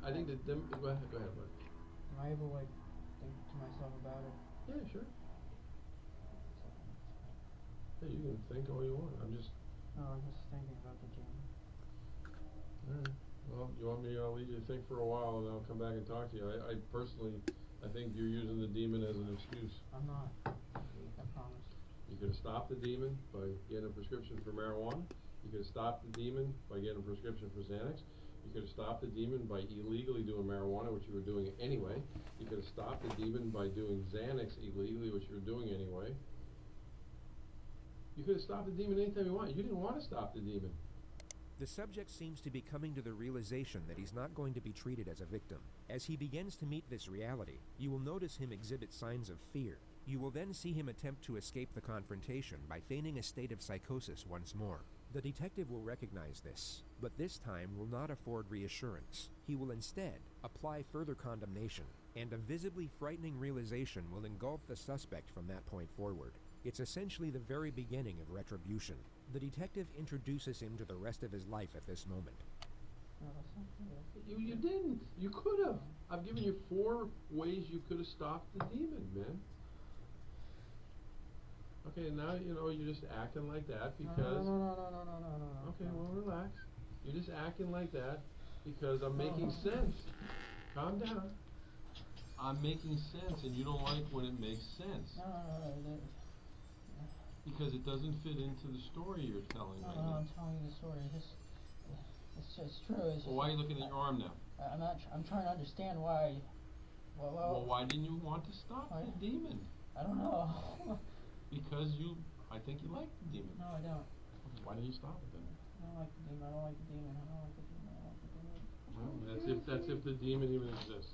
I think that go ahead, bud. Am I able to like think to myself about it? Yeah, sure. Hey, you can think all you want. I'm just thinking about the gym. Alright. Well, you want me, I'll leave you to think for a while and I'll come back and talk to you. I personally, I think you're using the demon as an excuse. I'm not. I promise. You could have stopped the demon by getting a prescription for marijuana. You could have stopped the demon by getting a prescription for Xanax. You could have stopped the demon by illegally doing marijuana, which you were doing anyway. You could have stopped the demon by doing Xanax illegally, which you were doing anyway. You could have stopped the demon anytime you want. You didn't want to stop the demon. The subject seems to be coming to the realization that he's not going to be treated as a victim. As he begins to meet this reality, you will notice him exhibit signs of fear. You will then see him attempt to escape the confrontation by feigning a state of psychosis once more. The detective will recognize this, but this time will not afford reassurance. He will instead apply further condemnation, and a visibly frightening realization will engulf the suspect from that point forward. It's essentially the very beginning of retribution. The detective introduces him to the rest of his life at this moment. You didn't. You could have. I've given you 4 ways you could have stopped the demon, man. Okay, now you know you're just acting like that because. No. Okay, well relax. You're just acting like that because I'm making sense. Calm down. I'm making sense, and you don't like when it makes sense. No. Because it doesn't fit into the story you're telling right now. I'm telling you the story. It's true. Well, why are you looking at your arm now? I'm trying to understand why. Well, why didn't you want to stop the demon? I don't know. Because I think you like the demon. No, I don't. Okay, why didn't you stop it then? I don't like the demon. I don't like the demon. Well, that's if the demon even exists.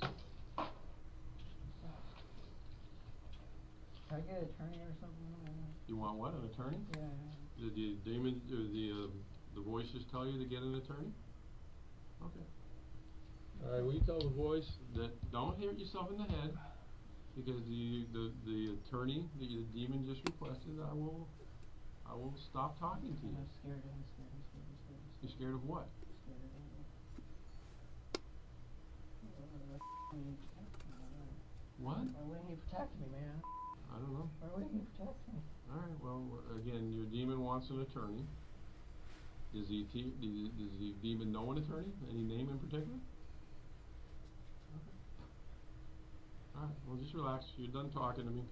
Can I get an attorney or something? You want what? An attorney? Yeah. Did the demon or the voices tell you to get an attorney? Okay. All right. Will you tell the voice that don't hit yourself in the head because the attorney the demon just requested I will stop talking to you. I'm scared. You're scared of what? What? Why wouldn't you protect me, man? I don't know. Why wouldn't you protect me? All right. Well, again, your demon wants an attorney. Does the demon know an attorney? Any name in particular? Okay. All right. Well, just relax. You're done talking to me.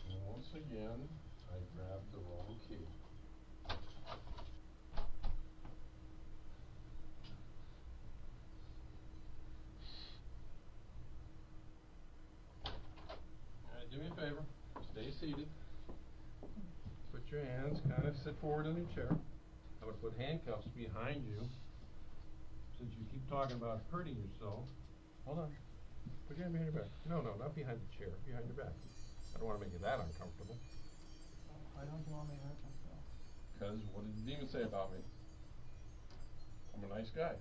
And once again, I grabbed the wrong key. Do me a favor, stay seated. Put your hands, kind of sit forward in your chair. I'm going to put handcuffs behind you. Since you keep talking about hurting yourself. Hold on. Put your hand behind your back. No, not behind the chair, behind your back. I don't want to make you that uncomfortable. Why don't you want me to hurt myself? Because what did the demon say about me? I'm a nice guy.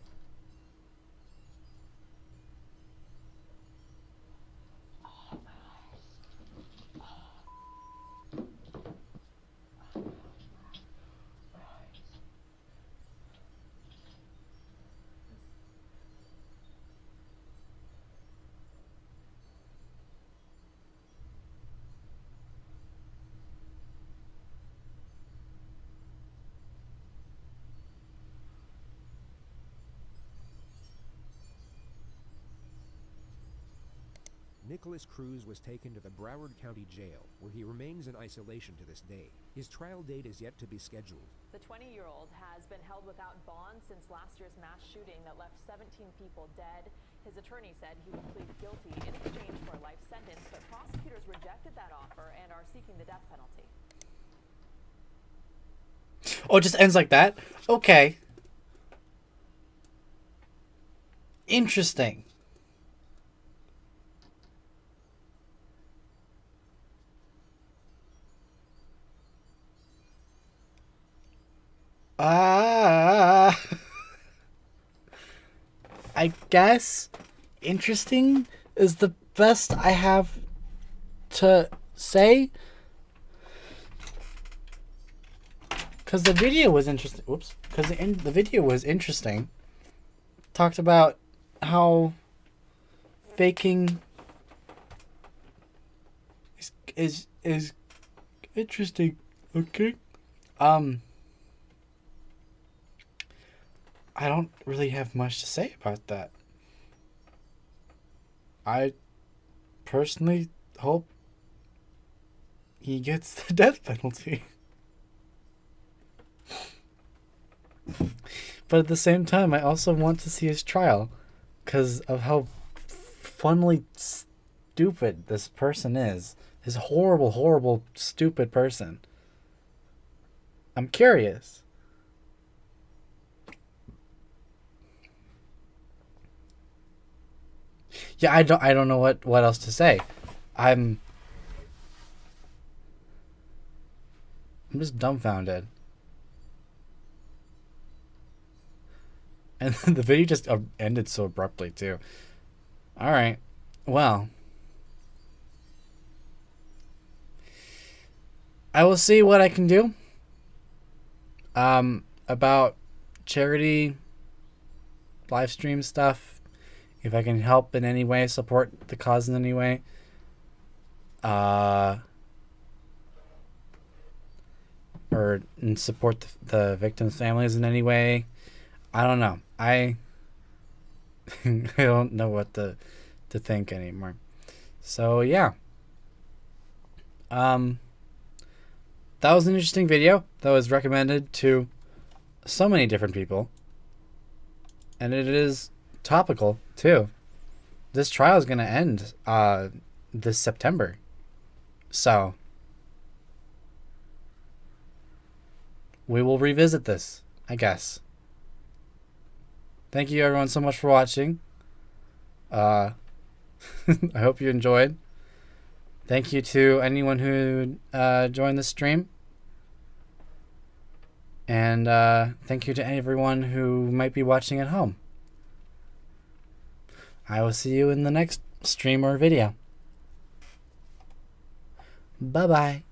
Nicholas Cruz was taken to the Broward County Jail, where he remains in isolation to this day. His trial date is yet to be scheduled. The 20-year-old has been held without bond since last year's mass shooting that left 17 people dead. His attorney said he would plead guilty in exchange for a life sentence, but prosecutors rejected that offer and are seeking the death penalty. Oh, it just ends like that? Okay. Interesting. I guess interesting is the best I have to say. Because the video was interesting. Whoops. Because the video was interesting. Talked about how faking is interesting. Okay. I don't really have much to say about that. I personally hope he gets the death penalty. But at the same time, I also want to see his trial because of how funnily stupid this person is. This horrible, horrible, stupid person. I'm curious. Yeah, I don't know what else to say. I'm just dumbfounded. And the video just ended so abruptly too. All right. Well, I will see what I can do. About charity live stream stuff. If I can help in any way, support the cause in any way. Or support the victims' families in any way. I don't know. I don't know what to think anymore. So yeah. That was an interesting video that was recommended to so many different people. And it is topical too. This trial is going to end this September. So we will revisit this, I guess. Thank you everyone so much for watching. I hope you enjoyed. Thank you to anyone who joined the stream. And thank you to everyone who might be watching at home. I will see you in the next stream or video. Bye-bye.